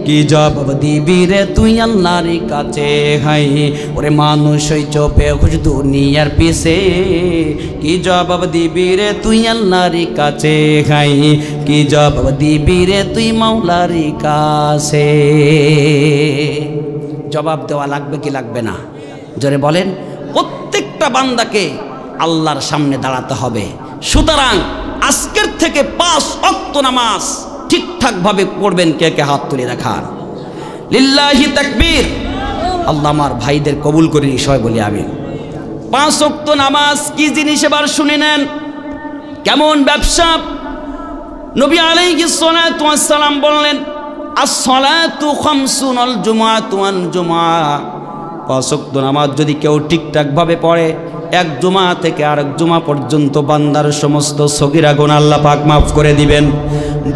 Speaker 1: কি জবাব দিবি রে তুই আল্লাহর কাছে, হাই ওরে মানুষ ওই চোপে খুঁজ দুনিয়ার পিছে, কি জবাব দিবি রে তুই আল্লাহর কাছে, হাই কি জবাব দিবি রে তুই মাওলার কাছে। জবাব দেওয়া লাগবে কি লাগবে না, জোরে বলেন। প্রত্যেকটা বান্দাকে আল্লাহর সামনে দাঁড়াতে হবে। সুতরাং আজকের থেকে 5 ওয়াক্ত নামাজ ঠিকঠাকভাবে পড়বেন। কে কে হাত তুলে দেখান, লিল্লাহি তাকবীর। আল্লাহ আমার ভাইদের কবুল করে সবাই বলি আমিন। 5 ওয়াক্ত নামাজ কি জিনিস এবার শুনে নেন, কেমন ব্যবসা। নবী আলাইহিস সালাতু ওয়াস সালাম বললেন, as-salatu khamsun al-jumu'atu wan-jumu'ah। 5 ওয়াক্ত নামাজ যদি কেউ ঠিকঠাকভাবে পড়ে, এক জুমা থেকে আরেক জুমা পর্যন্ত বান্দার সমস্ত সগীরা গুনাহ আল্লাহ পাক মাফ করে দিবেন।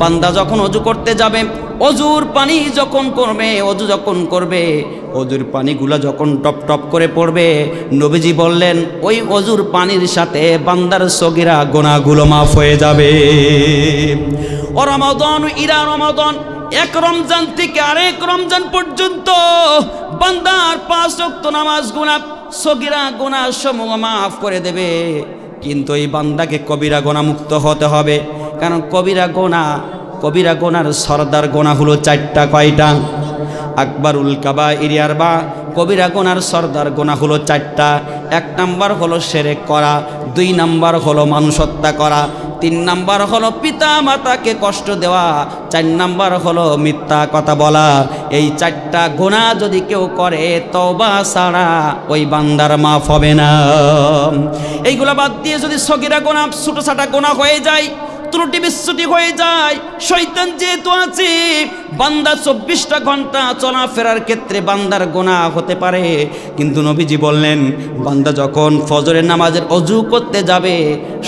Speaker 1: বান্দা যখন ওযু করতে যাবে, ওযুর পানি যখন করবে, ওযু যখন করবে, ওযুর পানিগুলা যখন টপ টপ করে পড়বে, নবীজি বললেন ওই ওযুর পানির সাথে বান্দার সগীরা গুনাহগুলো মাফ হয়ে যাবে। ও রমাদান ইলা রমাদান, এক রমজান থেকে আরেক রমজান পর্যন্ত বান্দার 5 ওয়াক্ত নামাজ গুনাহ সগীরা গুনাহ সমূহ মাফ করে দেবে। কিন্তু এই বান্দাকে কবিরা গুনাহ মুক্ত হতে হবে, কারণ কবিরা গুনাহর সরদার গুনাহ হলো 4টা। কয়টা? আকবরুল কাবাইর আরবা। কবিরা গুনাহর সরদার গুনাহ হলো 4টা। 1 নাম্বার হলো শিরক করা, 2 নাম্বার হলো মানুষ হত্যা করা, 3 নাম্বার হলো পিতা মাতাকে কষ্ট দেওয়া, 4 নাম্বার হলো মিথ্যা কথা বলা। এই 4টা গুনাহ যদি কেউ করে, তওবা ছাড়া ওই বান্দার মাফ হবে না। এইগুলা বাদ দিয়ে যদি সগীরা গুনাহ ছোটখাটো গুনাহ হয়ে যায়, ত্রুটি বিচ্যুতি হয়ে যায়, শয়তান যেহেতু আছে, বান্দা 24টা ঘন্টা চলাফেরার ক্ষেত্রে বান্দার গুনাহ হতে পারে। কিন্তু নবীজি বললেন, বান্দা যখন ফজরের নামাজের ওযু করতে যাবে,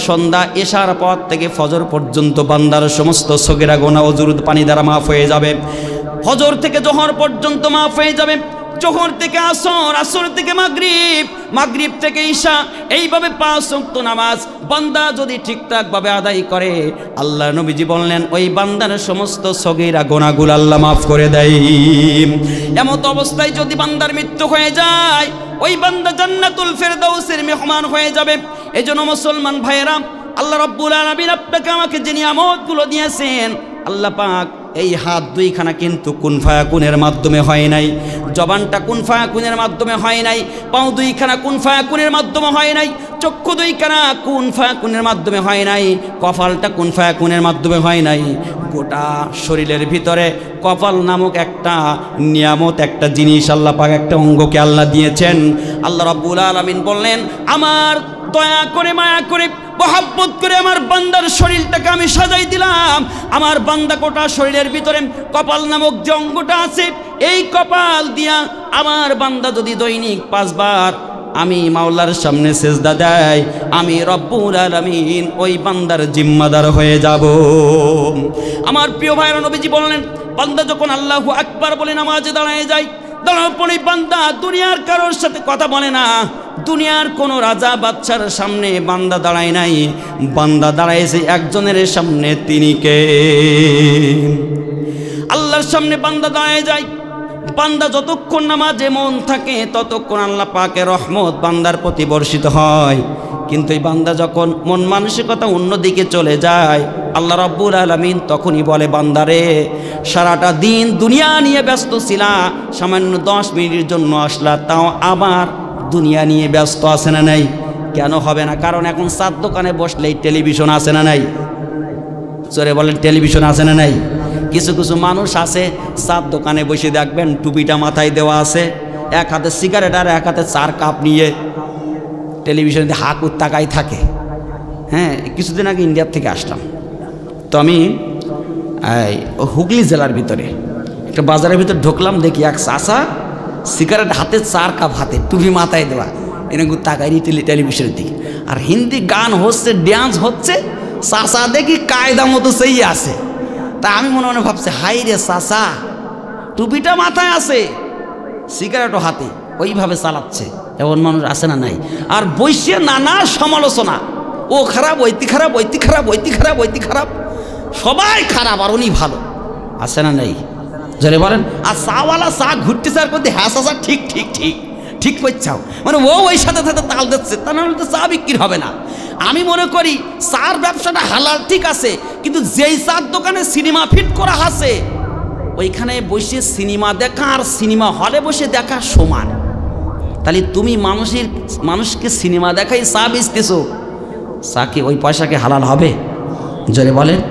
Speaker 1: সন্ধ্যা এশার পর থেকে ফজর পর্যন্ত বান্দার সমস্ত সগীরা গুনাহ ওযুর পানি দ্বারা মাফ হয়ে যাবে। ফজর থেকে জোহর পর্যন্ত মাফ হয়ে যাবে, জোহর থেকে আসর, আসর থেকে মাগরিব, মাগরিব থেকে ঈশা। এইভাবে 5 ওয়াক্ত নামাজ বান্দা যদি ঠিকঠাকভাবে আদায় করে, আল্লাহ নবীজি বললেন ওই বান্দার সমস্ত সগীরা গুনাহগুলো আল্লাহ মাফ করে দেয়। এমত অবস্থায় যদি বান্দার মৃত্যু হয়ে যায়, ওই বান্দা জান্নাতুল ফেরদাউসের মেহমান হয়ে যাবে। এজন্য মুসলমান ভাইয়েরা, আল্লাহ রাব্বুল আলামিন আপনাকে আমাকে যে নিয়ামতগুলো দিয়েছেন, আল্লাহ পাক এই হাত 2খানা কিন্তু কুন ফায়াকুনের মাধ্যমে হয় নাই, জবানটা কুন ফায়াকুনের মাধ্যমে হয় নাই, পাও 2খানা কুন ফায়াকুনের মাধ্যমে হয় নাই, চক্ষু 2খানা কুন ফায়াকুনের মাধ্যমে হয় নাই, কপালটা কুন ফায়াকুনের মাধ্যমে হয় নাই। গোটা শরীরের ভিতরে কপাল নামক একটা নিয়ামত, একটা জিনিস আল্লাহ পাক, একটা অঙ্গকে আল্লাহ দিয়েছেন। আল্লাহ রাব্বুল আলামিন বললেন, আমার দয়া করে মায়া করে মহব্বত করে আমার বান্দার শরীরটাকে আমি সাজাই দিলাম। আমার বান্দা গোটা শরীরের ভিতরে কপাল নামক যে অঙ্গটা আছে, এই কপাল দিয়া আমার বান্দা যদি দৈনিক 5 বার আমি মাওলার সামনে সেজদা দেয়, আমি রব্বুল আলামিন ওই বান্দার জিম্মাদার হয়ে যাব। আমার প্রিয় ভাইরা, নবীজি বললেন বান্দা যখন আল্লাহু আকবার বলে নামাজে দাঁড়ায় যায়, দাঁড়ানোর পরে বান্দা দুনিয়ার কারোর সাথে কথা বলে না, দুনিয়ার কোনো রাজা বাদশার সামনে বান্দা দাঁড়ায় নাই, বান্দা দাঁড়াইছে একজনের সামনে, তিনি কে? আল্লাহর সামনে বান্দা দাঁড়ায় যায়। বান্দা যতক্ষণ নামাজে মন থাকে ততক্ষণ আল্লাহ পাকের রহমত বান্দার প্রতি বর্ষিত হয়। কিন্তু এই বান্দা যখন মন মানসিকতা অন্যদিকে চলে যায়, আল্লাহ রাব্বুল আলামিন তখনই বলে, বান্দারে সারাটা দিন দুনিয়া নিয়ে ব্যস্ত ছিলা, সামান্য 10 মিনিটের জন্য আসলা, তাও আবার দুনিয়া নিয়ে ব্যস্ত আছে না নাই? কেন হবে না? কারণ এখন চার দোকানে বসলেই টেলিভিশন আছে না নাই? চলে বলেন, টেলিভিশন আছে না নাই? কিছু কিছু মানুষ আছে চার দোকানে বসে দেখবেন টুপিটা মাথায় দেওয়া আছে, এক হাতে সিগারেট আর এক হাতে 4 কাপ নিয়ে টেলিভিশনে হাকুর তাকাই থাকে। হ্যাঁ, কিছুদিন আগে ইন্ডিয়ার থেকে আসলাম, তো আমি হুগলি জেলার ভিতরে একটা বাজারের ভিতরে ঢুকলাম, দেখি এক চাচা সিগারেট হাতে 4 কাপ হাতে, টুপি মাথায় দেওয়া, এরকম তাকাই টেলিভিশনের দিকে, আর হিন্দি গান হচ্ছে, ড্যান্স হচ্ছে, চাচা দেখি কায়দা মতো সেই আছে। তা আমি মনে মনে ভাবছি, হাই রে চাচা, টুপিটা মাথায় আছে, সিগারেটও হাতে, ওইভাবে চালাচ্ছে। এমন মানুষ আছে না নাই? আর বৈশে নানা সমালোচনা, ও খারাপ, ওইটি খারাপ, ওইটি খারাপ, ওইটি খারাপ, ওইটি খারাপ, সবাই খারাপ আর উনি ভালো, আছে না নাই? জলে বলেন। আর চাওয়ালা চা ঘুরতেছে আর করতে, হ্যাঁ চাচা ঠিক ঠিক ঠিক ঠিক করছাও, মানে ও ওই সাথে সাথে তাল দিচ্ছে, তা নাহলে তো চা বিক্রি হবে না। আমি মনে করি চার ব্যবসাটা হালাল, ঠিক আছে, কিন্তু যেই চার দোকানে সিনেমা ফিট করা আছে, ওইখানে বসে সিনেমা দেখা আর সিনেমা হলে বসে দেখা সমান। তাহলে তুমি মানুষকে সিনেমা দেখাই চা বেচতেছো, চা কি ওই পয়সাকে হালাল হবে? জোরে বলেন।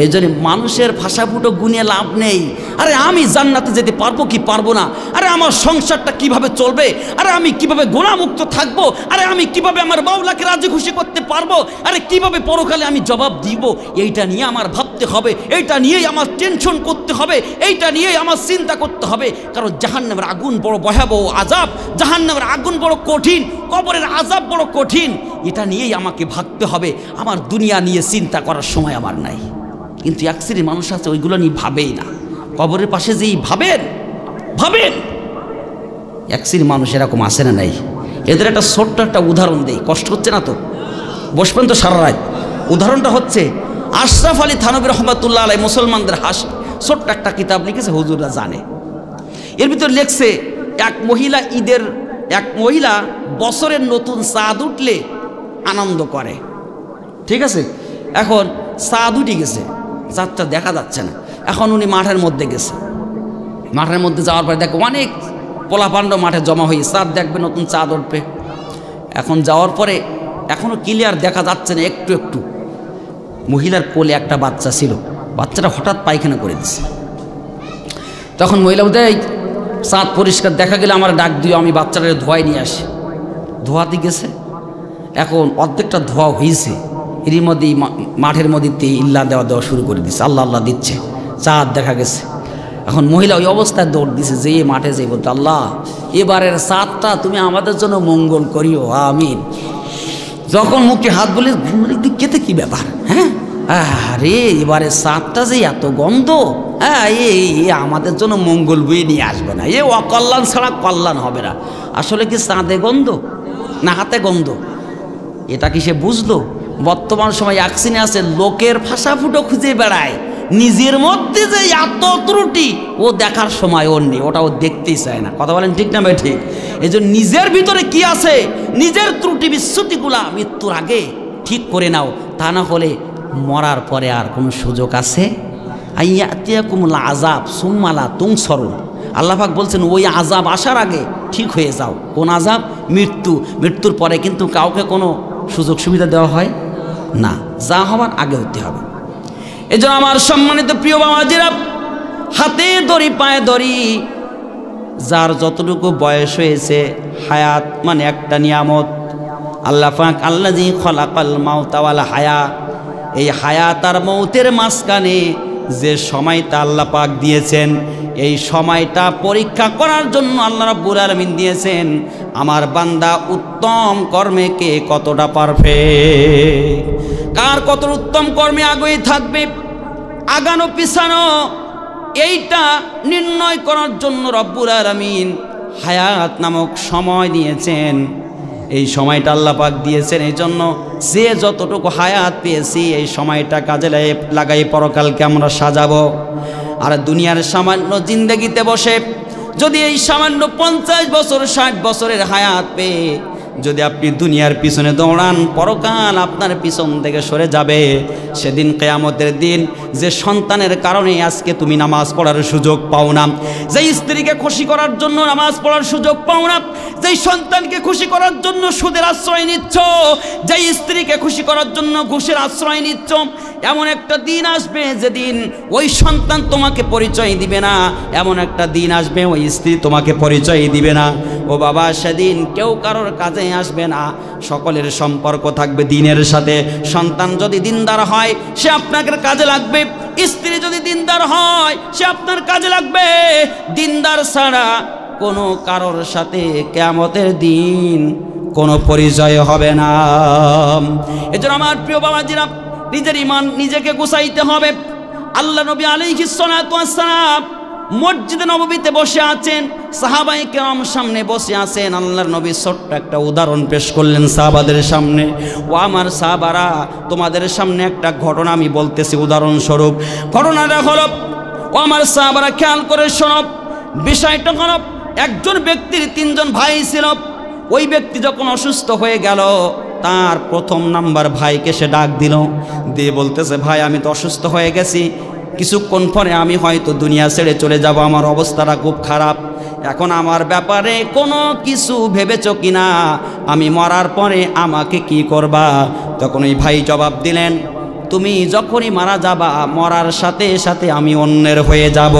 Speaker 1: এই জন্য মানুষের ভাষা ফুটো গুনিয়ে লাভ নেই। আরে আমি জান্নাতে যেতে পারবো কি পারবো না, আরে আমার সংসারটা কিভাবে চলবে, আরে আমি কিভাবে গুনাহমুক্ত থাকবো, আরে আমি কিভাবে আমার মাওলাকে রাজি খুশি করতে পারবো, আরে কিভাবে পরকালে আমি জবাব দিব, এইটা নিয়ে আমার ভাবতে হবে, এইটা নিয়েই আমার টেনশন করতে হবে, এইটা নিয়েই আমার চিন্তা করতে হবে। কারণ জাহান্নামের আগুন বড় ভয়াবহ আযাব, জাহান্নামের আগুন বড় কঠিন, কবরের আযাব বড় কঠিন, এটা নিয়েই আমাকে ভাবতে হবে। আমার দুনিয়া নিয়ে চিন্তা করার সময় আমার নাই। কিন্তু এক শ্রেণীর মানুষ আছে ওইগুলো নিয়ে ভাবেই না, কবরের পাশে যেই ভাবেন এক শ্রেণীর মানুষ এরকম আসে না নাই? এদের একটা ছোট্ট একটা উদাহরণ দেই, কষ্ট হচ্ছে না তো? বসবেন তো সারা রাত। উদাহরণটা হচ্ছে আশরাফ আলী থানভী রহমাতুল্লাহ আলাইহি মুসলমানদের হাসি, ছোট্ট একটা কিতাব লিখেছে, হুজুররা জানে। এর ভিতর লেখছে এক মহিলা বছরের নতুন চাঁদ উঠলে আনন্দ করে, ঠিক আছে। এখন চাঁদ উঠে গেছে, চাঁদটা দেখা যাচ্ছে না, এখন উনি মাঠের মধ্যে গেছে, মাঠের মধ্যে যাওয়ার পরে দেখো অনেক পোলাপান্ড মাঠে জমা হয়ে, চাঁদ দেখবে, নতুন চাঁদ উঠবে। এখন যাওয়ার পরে এখনও ক্লিয়ার দেখা যাচ্ছে না, একটু একটু। মহিলার কোলে একটা বাচ্চা ছিল, বাচ্চাটা হঠাৎ পায়খানা করে দিচ্ছে। তখন মহিলা বলতে, এই চাঁদ পরিষ্কার দেখা গেলে আমার ডাক দিও, আমি বাচ্চাটা ধোয়াই নিয়ে আসি। ধোয়াতে গেছে, এখন অর্ধেকটা ধোয়া হয়েছে, এরই মধ্যেই মাঠের মধ্যে ইল্লা দেওয়া শুরু করে দিচ্ছে, আল্লাহ আল্লাহ দিচ্ছে, চাঁদ দেখা গেছে। এখন মহিলা ওই অবস্থায় দৌড় দিছে, যে মাঠে যেয়ে বলতো, আল্লাহ এবারের চাঁদটা তুমি আমাদের জন্য মঙ্গল করিও, আমিন। যখন মুখে হাত বলে, কেতে কি ব্যাপার, হ্যাঁ আরে এবারে চাঁদটা যে এত গন্ধ, হ্যাঁ আমাদের জন্য মঙ্গল বয়ে নিয়ে আসবে না, অকল্যাণ ছাড়া কল্যাণ হবে না। আসলে কি চাঁদে গন্ধ না হাতে গন্ধ, এটা কি সে বুঝলো? বর্তমান সময় অ্যাক্সিনে আছে, লোকের ভাষা ফুটো খুঁজে বেড়ায়, নিজের মধ্যে যে এত ত্রুটি ও দেখার সময় ওর নেই, ওটা ও দেখতেই চায় না। কথা বলেন ঠিক না ভাই? ঠিক। এই জন্য নিজের ভিতরে কি আছে, নিজের ত্রুটি বিচ্যুতিগুলা মৃত্যুর আগে ঠিক করে নাও, তা না হলে মরার পরে আর কোনো সুযোগ আছে? আইয়াতিয়াকুমুল আযাব সুম্মা লা তুনসরুন। আল্লাহ পাক বলছেন ওই আযাব আসার আগে ঠিক হয়ে যাও। কোন আযাব? মৃত্যু। মৃত্যুর পরে কিন্তু কাউকে কোনো সুযোগ সুবিধা দেওয়া হয় না, যা হবার আগে হতে হবে। এই জন্য আমার সম্মানিত প্রিয় বাবাজিরা, হাতে দড়ি পায়ে দড়ি, যার যতটুকু বয়স হয়েছে, হায়াত মানে একটা নিয়ামত। আল্লাহ পাক আল্লাযী খলাকাল মাউতা ওয়াল হায়া, এই হায়াত আর মৌতের মাঝখানে যে সময়টা আল্লাহ পাক দিয়েছেন, এই সময়টা পরীক্ষা করার জন্য আল্লাহ রাব্বুল আলামিন দিয়েছেন আমার বান্দা উত্তম কর্মে কে কতটা পারফেক্ট, কার কত উত্তম কর্মে আগে থাকবে, আগানো পিছানো, এইটা নির্ণয় করার জন্য রব্বুল আলামিন হায়াত নামক সময় দিয়েছেন। এই সময়টা আল্লাহ পাক দিয়েছেন এই জন্য যে যতটুকু হায়াত পেয়েছি এই সময়টা কাজে লাগাই পরকালকে আমরা সাজাবো। আর দুনিয়ার সামান্য জিন্দেগিতে বসে যদি এই সামান্য 50 বছর 60 বছরের হায়াত পেয়ে যদি আপনি দুনিয়ার পিছনে দৌড়ান, পরকাল আপনার পিছন থেকে সরে যাবে। সেদিন কিয়ামতের দিন যে সন্তানের কারণে আজকে তুমি নামাজ পড়ার সুযোগ পাও না, যে স্ত্রীকে খুশি করার জন্য নামাজ পড়ার সুযোগ পাও না, যেই সন্তানকে খুশি করার জন্য সুদের আশ্রয় নিচ্ছ, যেই স্ত্রীকে খুশি করার জন্য ঘুষের আশ্রয় নিচ্ছ, এমন একটা দিন আসবে যেদিন ওই সন্তান তোমাকে পরিচয় দিবে না, এমন একটা দিন আসবে ওই স্ত্রী তোমাকে পরিচয় দিবে না। ও বাবা, সেদিন কেউ কারোর কাজে আসবে না, সকলের সম্পর্ক থাকবে দিনের সাথে। সন্তান যদি দিনদার হয় সে আপনাকে কাজে লাগবে, স্ত্রী যদি দিনদার হয় সে আপনার কাজে লাগবে। দিনদার ছাড়া কোনো কারোর সাথে কিয়ামতের দিন কোনো পরিচয় হবে না। এজন্য আমার প্রিয় বাবাজিরা, নিজের ঈমান নিজেকে গুছাইতে হবে। আল্লাহ নবী আলাইহিস সালাতু ওয়াস সালাম মসজিদে নববীতে বসে আছেন, সাহাবায়ে কেরাম সামনে বসে আছেন। আল্লাহর নবী ছোট্ট একটা উদাহরণ পেশ করলেন সাহাবাদের সামনে। ও আমার সাহাবারা, তোমাদের সামনে একটা ঘটনা আমি বলতেছি উদাহরণস্বরূপ। ঘটনাটা হলো, ও আমার সাহাবারা খেয়াল করে শোনো, বিষয়টা হলো একজন ব্যক্তির 3 জন ভাই ছিল। ওই ব্যক্তি যখন অসুস্থ হয়ে গেল, তার প্রথম নাম্বার ভাইকে সে ডাক দিল, দিয়ে বলতেছে, ভাই আমি তো অসুস্থ হয়ে গেছি, কিছুক্ষণ পরে আমি হয়তো দুনিয়া ছেড়ে চলে যাব, আমার অবস্থাটা খুব খারাপ, এখন আমার ব্যাপারে কোনো কিছু ভেবেছো কিনা, আমি মরার পরে আমাকে কি করবা? তখন ওই ভাই জবাব দিলেন, তুমি যখনই মারা যাবা মরার সাথে সাথে আমি অন্যের হয়ে যাব।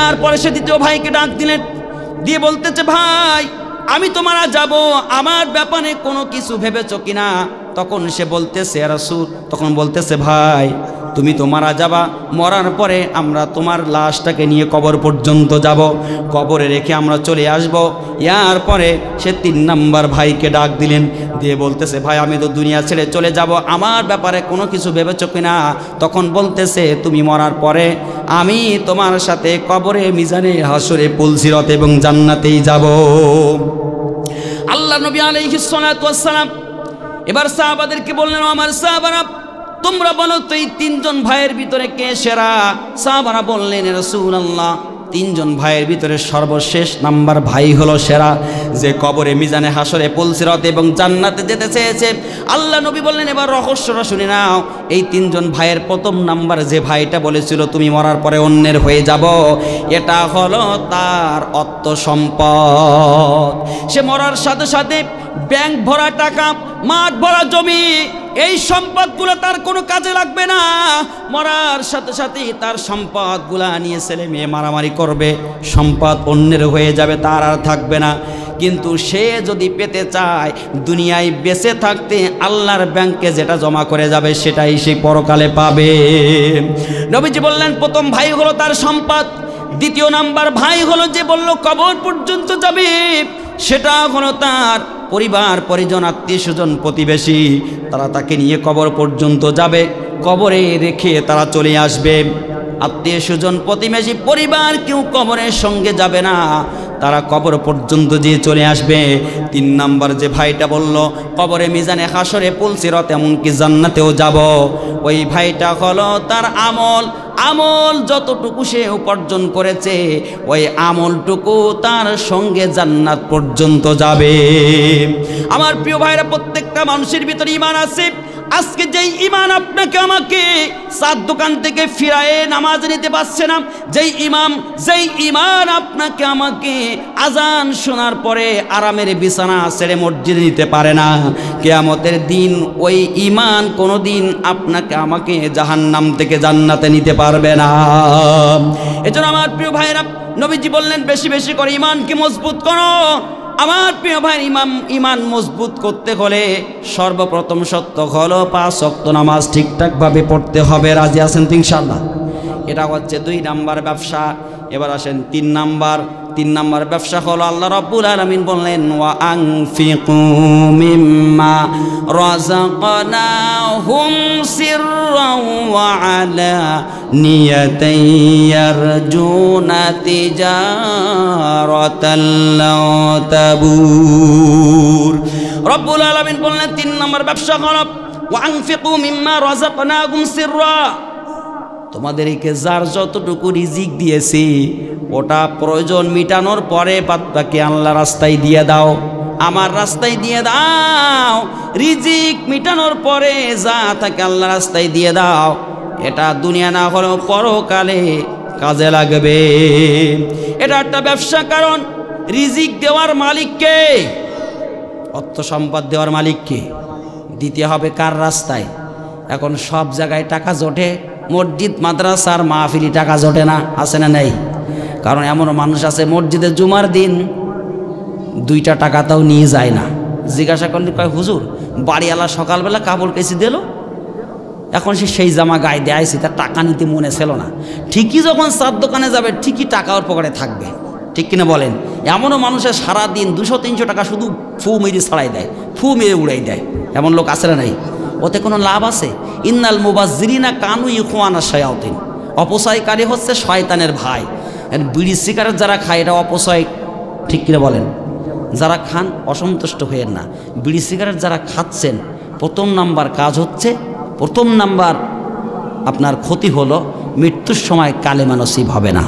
Speaker 1: এরপরে সে দ্বিতীয় ভাইকে ডাক দিলেন, দিয়ে বলতেছে, ভাই আমি তো মারা যাব, আমার ব্যাপারে কোনো কিছু ভেবেছো কিনা? তখন সে বলতেছে, রাসূল, তখন বলতেছে, ভাই তুমি তো মারা যাবা, মরার পরে আমরা তোমার লাশটাকে নিয়ে কবর পর্যন্ত যাব, কবরে রেখে আমরা চলে আসব। এরপরে সে 3 নাম্বার ভাইকে ডাক দিলেন, দিয়ে বলতেছে, ভাই আমি তো দুনিয়া ছেড়ে চলে যাব, আমার ব্যাপারে কোনো কিছু ভেবেছো কিনা? তখন বলতেছে, তুমি মরার পরে আমি তোমার সাথে কবরে, মিজানে, হাসরে, পুলসিরত এবং জান্নাতেই যাব। আল্লাহ নবী আলাইহিস সালাতু ওয়াস সালাম এবার সাহাবাদেরকে বললেন, আমার সাহাবারা তোমরা বলো তো এই 3 জন ভাইয়ের ভিতরে কে সেরা? সাহাবারা বললেন, রাসূলুল্লাহ 3 জন ভাইয়ের ভিতরে সর্বশেষ নাম্বার ভাই হলো সেরা, যে কবরে, মিজানে, হাসরে, পুলসিরত এবং জান্নাতে যেতে চেয়েছে। আল্লাহ নবী বললেন, এবার রহস্যটা শুনে নাও, এই 3 জন ভাইয়ের প্রথম নাম্বার যে ভাইটা বলেছিল তুমি মরার পরে অন্যের হয়ে যাব, এটা হলো তার অর্থ সম্পদ। সে মরার সাথে সাথে ব্যাংক ভরা টাকা, মাঠ ভরা জমি, এই সম্পদগুলো তার কোনো কাজে লাগবে না। মরার সাথে সাথে তার সম্পদগুলো নিয়ে ছেলে মেয়ে মারামারি করবে, সম্পদ অন্যের হয়ে যাবে, তার আর থাকবে না। কিন্তু সে যদি পেতে চায় দুনিয়ায় বেঁচে থাকতে আল্লাহর ব্যাংকে যেটা জমা করে যাবে সেটাই সে পরকালে পাবে। নবীজি বললেন, প্রথম ভাই হলো তার সম্পদ, দ্বিতীয় নাম্বার ভাই হলো যে বলল কবর পর্যন্ত যাবে, সেটা হলো তার পরিবার পরিজন, আত্মীয় স্বজন, প্রতিবেশী, তারা তাকে নিয়ে কবর পর্যন্ত যাবে, কবরে রেখে তারা চলে আসবে। আত্মীয় স্বজন, প্রতিবেশী, পরিবার কেউ কবরের সঙ্গে যাবে না, তারা কবর পর্যন্ত যেয়ে চলে আসবে। 3 নাম্বার যে ভাইটা বলল কবরে, মিজানে, হাসরে, পুলসিরত এমনকি জান্নাতেও যাব, ওই ভাইটা হলো তার আমল, আমল যতটুকু সে উপার্জন করেছে ওই আমলটুকু তার সঙ্গে জান্নাত পর্যন্ত যাবে। আমার প্রিয় ভাইরা, প্রত্যেকটা মানুষের ভিতরে ঈমান আছে। আজকে যেই ঈমান আপনাকে আমাকে 4 দোকান থেকে ফিরায়ে নামাজ নিতে পারছে না, যেই ঈমান আপনাকে আমাকে আজান শোনার পরে আরামের বিছানা ছেড়ে মসজিদে নিতে পারে না, কিয়ামতের দিন ওই ঈমান কোনোদিন আপনাকে আমাকে জাহান্নাম থেকে জান্নাতে নিতে পারবে না। এজন্য আমার প্রিয় ভাইরা, নবীজি বললেন বেশি বেশি করে ঈমানকে মজবুত করো। আমার প্রিয় ভাই, ঈমান মজবুত করতে হলে সর্বপ্রথম সত্য হলো 5 ওয়াক্ত নামাজ ঠিকঠাকভাবে পড়তে হবে। রাজি আছেন তো ইনশাআল্লাহ? এটা হচ্ছে 2 নাম্বার ব্যবসা। এবার আসেন 3 নাম্বার। 3 নাম্বার ব্যবসা হলো আল্লাহ রাব্বুল আলামিন বললেন ওয়া আনফিকু মিম্মা রাযাকনাহুম সিররাও ওয়া আলানিয়াতান ইয়ারজুনা তিজারাতান লা তাবুর। রব্বুল আলামিন বললেন 3 নাম্বার ব্যবসা হলো ওয়া আনফিকু মিম্মা রাযাকনাহুম সিররা, তোমাদেরকে যার যতটুকু রিজিক দিয়েছি ওটা প্রয়োজন মিটানোর পরে বাদবাকি আল্লাহর রাস্তায় দিয়ে দাও, আমার রাস্তায় দিয়ে দাও। রিজিক মিটানোর পরে যা থাকে আল্লাহর রাস্তায় দিয়ে দাও, এটা দুনিয়া না হলেও পরকালে কাজে লাগবে। এটা একটা ব্যবসা, কারণ রিজিক দেওয়ার মালিককে, অর্থ সম্পদ দেওয়ার মালিককে, দিতে হবে কার রাস্তায়। এখন সব জায়গায় টাকা জোটে, মসজিদ মাদ্রাসার মাহফিলি টাকা জোটে না, আছে না নেই? কারণ এমন মানুষ আছে মসজিদে জুমার দিন 2টা টাকা তাও নিয়ে যায় না। জিজ্ঞাসা করলে কয় হুজুর বাড়িওয়ালা সকালবেলা কাপড় কেচে দিল, এখন সে সেই জামা গায়ে দেয়াইছি, তার টাকা নিতে মনে ছিল না। ঠিকই যখন চার দোকানে যাবে ঠিকই টাকা ওর পকেটে থাকবে, ঠিক কিনা বলেন? এমনও মানুষের সারাদিন 200-300 টাকা শুধু ফু মেরে ছাড়াই দেয়, ফু মেরে উড়াই দেয়, এমন লোক আছে না নাই? ওতে কোনো লাভ আছে? ইন্নাল মুবাজ্জিরিনা কানু ইখওয়ানা শায়াতিন, অপচয়কারী হচ্ছে শয়তানের ভাই। বিড়ি সিগারেট যারা খায় এটা অপচয়, ঠিক কিনা বলেন? যারা খান অসন্তুষ্ট হয়েন না। বিড়ি সিগারেট যারা খাচ্ছেন, 1 নাম্বার কাজ হচ্ছে, 1 নাম্বার আপনার ক্ষতি হলো মৃত্যুর সময় কালেমা নসিব হবে না।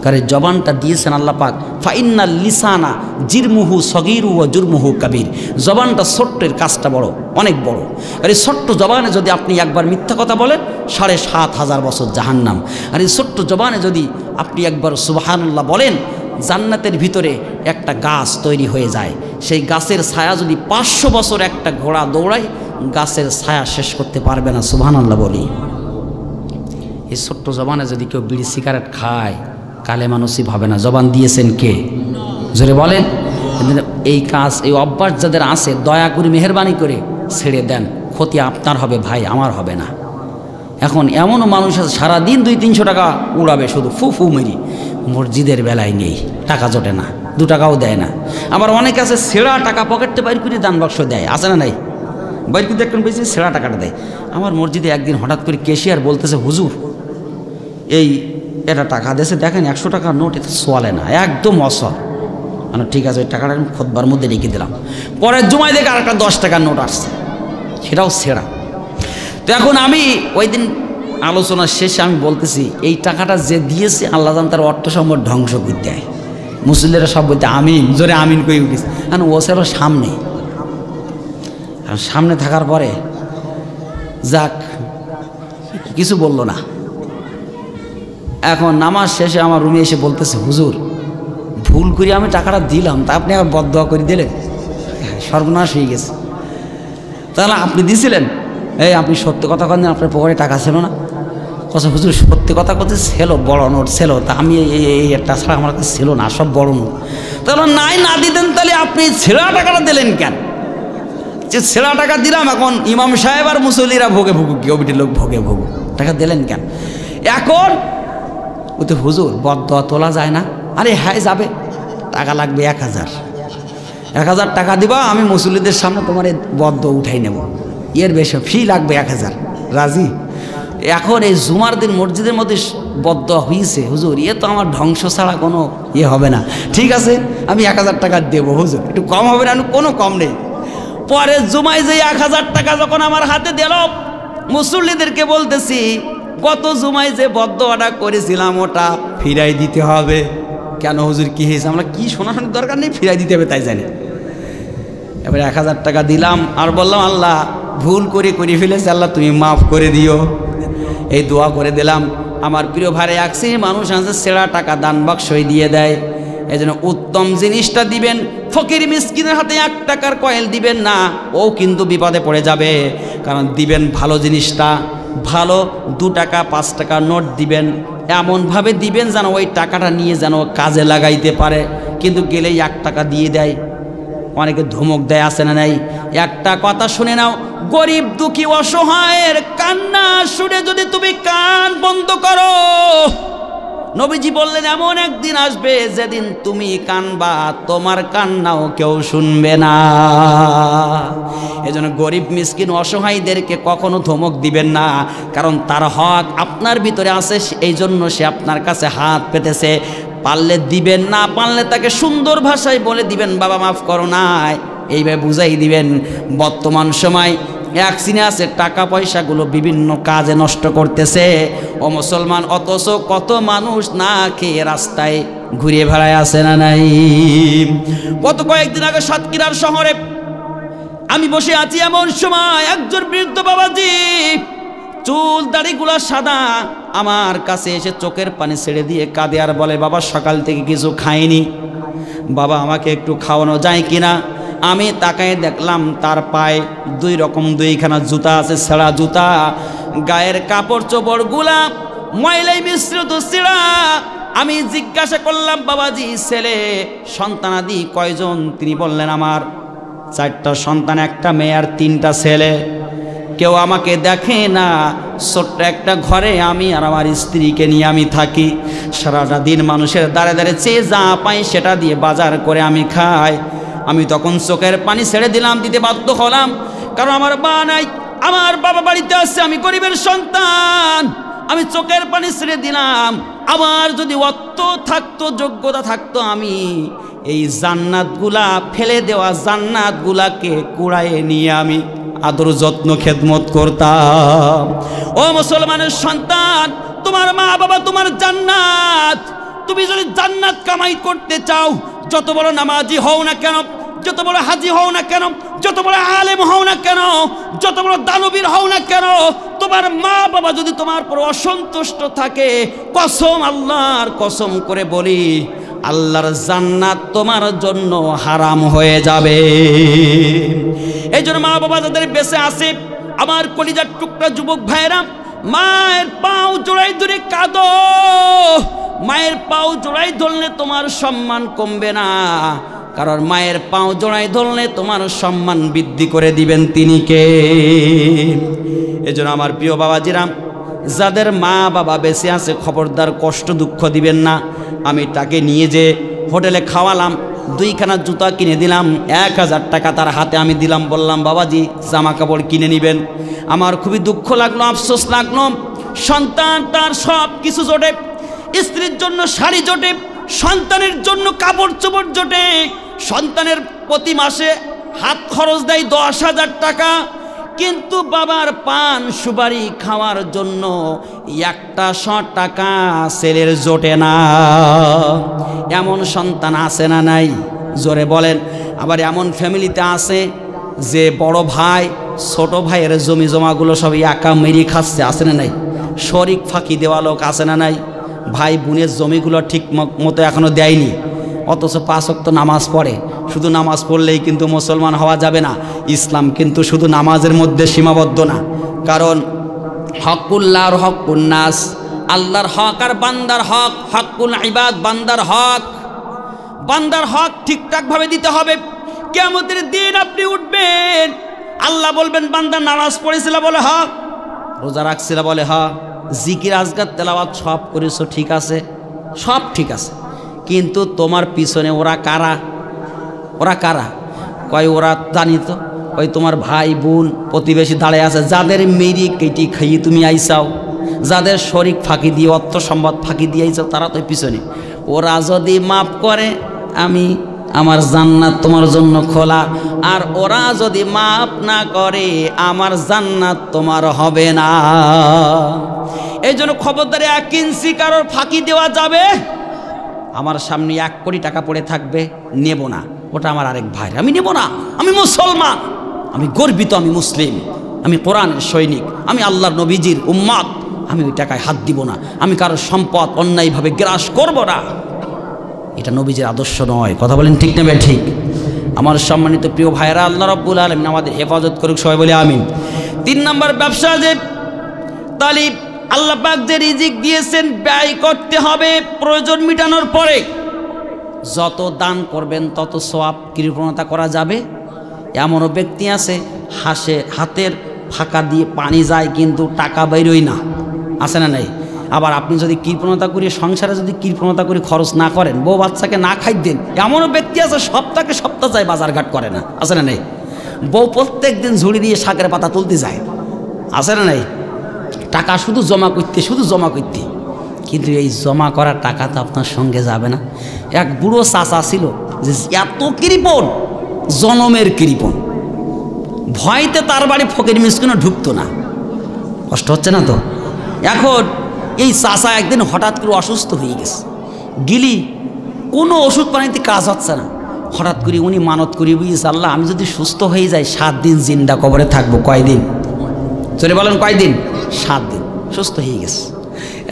Speaker 1: কারণ জবানটা দিয়েছেন আল্লাহ পাক, ফাইন্নাল লিসানা জিরমুহু সগীরু ওয়া জুরমুহু কাবীর। জবানটা ছোট্টের কাজটা বড়, অনেক বড়। আর এই ছোট্ট জবানে যদি আপনি একবার মিথ্যা কথা বলেন 7,500 বছর জাহান্নাম। আর এই ছোট্ট জবানে যদি আপনি একবার সুবহানাল্লাহ বলেন, জান্নাতের ভিতরে একটা গাছ তৈরি হয়ে যায়। সেই গাছের ছায়া যদি 500 বছর একটা ঘোড়া দৌড়ায়, গাছের ছায়া শেষ করতে পারবে না। সুবহানাল্লাহ বলি। এই ছোট্ট জবানে যদি কেউ বিড়ি সিগারেট খায়, কালেমা নসিব হবে না। জবান দিয়েছেন কে? জোরে বলেন। এই কাজ, এই অভ্যাস যাদের আছে, দয়া করে মেহেরবানি করে ছেড়ে দেন। ক্ষতি আপনার হবে ভাই, আমার হবে না। এখন এমনও মানুষ আছে সারাদিন 200-300 টাকা উড়াবে শুধু ফু ফু মেরি, মসজিদের বেলায় নেই, টাকা জোটে না, 2 টাকাও দেয় না। আবার অনেক আছে ছেঁড়া টাকা পকেটে বাইর করে দান বাক্স দেয়, আছে না নাই? বাইর করে দেখবেন বেশি ছেঁড়া টাকাটা দেয়। আমার মসজিদে একদিন হঠাৎ করে ক্যাশিয়ার বলতেছে, হুজুর এই এটা টাকা দেশে দেখেন 100 টাকার নোট, এটা চলে না, একদম অসল। মানে ঠিক আছে, ওই টাকাটা আমি খোদবার মধ্যে রেখে দিলাম। পরের জুমায় দেখে আরেকটা 10 টাকার নোট আসছে, সেটাও ছেঁড়া। তো এখন আমি ওই দিন আলোচনার শেষে আমি বলতেছি, এই টাকাটা যে দিয়েছে আল্লাহ জান তার অর্থ সম্পদ ধ্বংস করে দেয়। মুসলিমরা সব বলতে আমিন, জোরে আমিন করে উঠিস। কারণ ও ছিল সামনে, আর সামনে থাকার পরে যাক কিছু বলল না। এখন নামাজ শেষে আমার রুমে এসে বলতেছে, হুজুর ভুল করে আমি টাকাটা দিলাম, তা আপনি আবার বদদোয়া করে দিলেন, সর্বনাশ হয়ে গেছে। তাহলে আপনি দিয়েছিলেন? এই আপনি সত্য কথা বলেন, আপনার পকেটে টাকা ছিল না? কথা হুজুর সত্যি কথা বলতে ছিল, বড় নোট ছিল, তা আমি এই একটা ছাড়া আমার কাছে ছিল না, সব বড় নোট। তাহলে নাই না দিতেন, তাহলে আপনি ছেঁড়া টাকাটা দিলেন কেন? যে ছেঁড়া টাকা দিলাম, এখন ইমাম সাহেব আর মুসল্লিরা ভোগে ভুগুক, কমিটির লোক ভোগে ভুগুক, টাকা দিলেন কেন? এখন ও তো হুজুর বদদোয়া তোলা যায় না। আরে হ্যাঁ যাবে, টাকা লাগবে 1000 টাকা দিবা, আমি মুসল্লিদের সামনে তোমার এই বদদোয়া উঠাই নেব, এর বেশি ফি লাগবে 1000, রাজি? এখন এই জুমার দিন মসজিদের মধ্যে বদদোয়া হয়েছে, হুজুর এ তো আমার ধ্বংস ছাড়া কোনো হবে না। ঠিক আছে, আমি 1000 টাকা দেবো, হুজুর একটু কম হবে না? কোনো কম নেই। পরের জুমায় যে 1000 টাকা যখন আমার হাতে দিল, মুসল্লিদেরকে বলতেছি, গত জুমায় যে বদদোয়াটা করেছিলাম ওটা ফিরাই দিতে হবে। কেন হুজুর কি হয়েছে? আমরা কি শোনাশোনার দরকার নেই, ফিরাই দিতে হবে তাই জানি। এবার 1000 টাকা দিলাম আর বললাম, আল্লাহ ভুল করে ফেলেছে, আল্লাহ তুমি মাফ করে দিও, এই দোয়া করে দিলাম। আমার প্রিয় ভাই একসি মানুষ আছে ছেঁড়া টাকা দান বাক্সই দিয়ে দেয়, এই জন্য উত্তম জিনিসটা দিবেন। ফকির মিসকিনের হাতে 1 টাকার কয়েল দিবেন না, ও কিন্তু বিপদে পড়ে যাবে। কারণ দিবেন ভালো জিনিসটা, ভালো 2 টাকা 5 টাকা নোট দিবেন, এমনভাবে দিবেন যেন ওই টাকাটা নিয়ে যেন কাজে লাগাইতে পারে। কিন্তু গেলেই 1 টাকা দিয়ে দেয়, অনেকে ধমক দেয়, আসে না নাই? একটা কথা শুনে নাও, গরিব দুঃখী অসহায়ের কান্না শুনে যদি তুমি কান বন্ধ করো, নবীজি বললেন এমন একদিন আসবে যেদিন তুমি কানবা, তোমার কান্নাও কেউ শুনবে না। এজন্য গরিব মিসকিন অসহায়দেরকে কখনো ধমক দিবেন না, কারণ তার হক আপনার ভিতরে আছে, এই জন্য সে আপনার কাছে হাত পেতেছে। পারলে দিবেন, না পারলে তাকে সুন্দর ভাষায় বলে দিবেন, বাবা মাফ করো না, এইভাবে বুঝাই দিবেন। বর্তমান সময় এক সিনে আছে টাকা পয়সাগুলো বিভিন্ন কাজে নষ্ট করতেছে ও মুসলমান, অথচ কত মানুষ না খেয়ে রাস্তায় ঘুরে বেড়ায় আছে না নাই? গত কয়েকদিন আগে সাতক্ষীরার শহরে আমি বসে আছি, এমন সময় একজন বৃদ্ধ বাবাজি, চুল দাড়িগুলা সাদা, আমার কাছে এসে চোখের পানি ছেড়ে দিয়ে কাঁদে আর বলে, বাবা সকাল থেকে কিছু খাইনি, বাবা আমাকে একটু খাওয়ানো যায় কিনা? আমি তাকায় দেখলাম তার পায়ে দুইখানা জুতা আছে, ছেঁড়া জুতা, গায়ের কাপড় চোপড়গুলা ময়লাই মিশ্রিত ছিঁড়া। আমি জিজ্ঞাসা করলাম, বাবাজি ছেলে সন্তানাদি কয়জন? তিনি বললেন, আমার 4টা সন্তান, একটা মেয়ে আর 3টা ছেলে। কেউ আমাকে দেখে না, ছোট্ট একটা ঘরে আমি আর আমার স্ত্রীকে নিয়ে আমি থাকি। সারাটা দিন মানুষের দ্বারে দ্বারে চেয়ে যা পাই সেটা দিয়ে বাজার করে আমি খাই। আমি তখন চোখের পানি ছেড়ে দিলাম, দিতে বাধ্য হলাম, কারণ আমার মা নাই, আমার বাবা বাড়িতে আসছে, আমি গরিবের সন্তান। আমি চোখের পানি ছেড়ে দিলাম। আমার যদি অর্থ থাকতো, যোগ্যতা থাকতো, আমি এই জান্নাতগুলা, ফেলে দেওয়া জান্নাতগুলাকে কুড়াইয়ে নিয়ে আমি আদর যত্ন খেদমত করতাম। ও মুসলমানের সন্তান, তোমার মা বাবা তোমার জান্নাত। তুমি যদি জান্নাত কামাই করতে চাও, যত বড় নামাজি হও না কেন, যত বড় হাজি হও না কেন, যত বড় আলেম হও না কেন, যত বড় দানবীর হও না কেন, তোমার মা বাবা যদি তোমার পর অসন্তুষ্ট থাকে, কসম, আল্লাহর কসম করে বলি, আল্লাহর জান্নাত তোমার জন্য হারাম হয়ে যাবে। এই জন্য মা বাবা যাদের বেঁচে আছে, আমার কলিজার টুকরা যুবক ভাইরা, মায়ের পাও জোড়াই ধরে কাঁদো। মায়ের পাও জোড়াই ধরলে তোমার সম্মান কমবে না, কারণ মায়ের পাও জোড়াই ধরলে তোমার সম্মান বৃদ্ধি করে দিবেন তিনি কে। এজন্য আমার প্রিয় বাবাজিরা, যাদের মা বাবা বেঁচে আছে, খবরদার কষ্ট দুঃখ দিবেন না। আমি তাকে নিয়ে যে হোটেলে খাওয়ালাম, 2খানা জুতা কিনে দিলাম, 1000 টাকা তার হাতে আমি দিলাম, বললাম, বাবাজি জামা কাপড় কিনে নেবেন। আমার খুবই দুঃখ লাগলো, আফসোস লাগলো। সন্তান তার সব কিছু জোটে, স্ত্রীর জন্য শাড়ি জোটে, সন্তানের জন্য কাপড় চোপড় জোটে, সন্তানের প্রতি মাসে হাত খরচ দেয় 10,000 টাকা, কিন্তু বাবার পান সুপারি খাওয়ার জন্য 100 টাকা ছেলের জোটে না। এমন সন্তান আছে না নাই? জোরে বলেন। আবার এমন ফ্যামিলিতে আছে যে বড় ভাই ছোট ভাইয়ের জমি জমাগুলো সব একা মেরি খাচ্ছে, আছে না নাই? শরিক ফাঁকি দেওয়া লোক আছে না নাই? ভাই বোনের জমিগুলো ঠিক মতো এখনো দেয়নি, অথচ 5 ওয়াক্ত নামাজ পড়ে। শুধু নামাজ পড়লেই কিন্তু মুসলমান হওয়া যাবে না। ইসলাম কিন্তু শুধু নামাজের মধ্যে সীমাবদ্ধ না, কারণ হকুল্লাহ আর হকুন নাস, আল্লাহর হক আর বান্দার হক, হকুল ইবাদ, বান্দার হক। বান্দার হক ঠিকঠাকভাবে দিতে হবে। কিয়ামতের দিন আপনি উঠবেন, আল্লাহ বলবেন, বান্দা নামাজ পড়েছিল, বলে হ। রোজা রাখছিল, বলে হ। জিকির আজকার তেলাওয়াত সব করেছো, ঠিক আছে, সব ঠিক আছে, কিন্তু তোমার পিছনে ওরা কারা? ওরা কারা? কয় ওরা জানি তো, ওই তোমার ভাই বোন প্রতিবেশী দাঁড়িয়ে আছে, যাদের মেরি কেটি খাইয়ে তুমি আইসাও, যাদের শরিক ফাঁকি দিয়ে, অর্থ সম্পদ ফাঁকি দিয়ে আইসাও, তারা তো পিছনে। ওরা যদি মাফ করে, আমি আমার জান্নাত তোমার জন্য খোলা, আর ওরা যদি মাফ না করে, আমার জান্নাত তোমার হবে না। এই জন্য খবরদারি, 1 ইঞ্চি কারোর ফাঁকি দেওয়া যাবে। আমার সামনে 1 কোটি টাকা পড়ে থাকবে, নেব না, ওটা আমার আরেক ভাই, আমি নেব না। আমি মুসলমান, আমি গর্বিত, আমি মুসলিম, আমি কোরআনের সৈনিক, আমি আল্লাহর নবীজির উম্মত, আমি ওই টাকায় হাত দিব না, আমি কারোর সম্পদ অন্যায়ভাবে গ্রাস করব না। এটা নবীজির আদর্শ নয়। কথা বলেন ঠিক নেবে ঠিক? আমার সম্মানিত প্রিয় ভাইরা, আল্লাহ রাব্বুল আলামিন আমাদের হেফাজত করুক, সবাই বলে আমিন। 3 নম্বর ব্যবসা, যে তালিব আল্লাহ পাক যে রিজিক দিয়েছেন, ব্যয় করতে হবে প্রয়োজন মিটানোর পরে। যত দান করবেন তত সওয়াব কৃপণতা করা যাবে। এমনও ব্যক্তি আছে হাতের ফাঁকা দিয়ে পানি যায় কিন্তু টাকা বেরোয় না, আছে না নাই? আবার আপনি যদি কৃপণতা করে সংসারে যদি কৃপণতা করে খরচ না করেন, বউ বাচ্চাকে না খাই দেন, এমনও ব্যক্তি আছে সপ্তাহ যায় বাজারঘাট করে না, আছে না নাই? বউ প্রত্যেক দিন ঝুড়ি দিয়ে শাকের পাতা তুলতে যায়, আছে না নাই? টাকা শুধু জমা করতে, কিন্তু এই জমা করা টাকা তো আপনার সঙ্গে যাবে না। এক বুড়ো চাচা ছিল যে এত কৃপণ, জনমের কৃপণ, ভয়তে তার বাড়ি ফকির মিসকিনও ঢুকতো না। কষ্ট হচ্ছে না তো? এখন এই চাচা একদিন হঠাৎ করে অসুস্থ হয়ে গেছে, কোনো ওষুধ পানিতে কাজ হচ্ছে না। হঠাৎ করে উনি মানত করি, বুঝিয়েছে আল্লাহ আমি যদি সুস্থ হয়ে যাই 7 দিন জিন্দা কবরে থাকবো। কয়দিন? চলে বলেন কয়দিন? 7 দিন। সুস্থ হয়ে গেছে।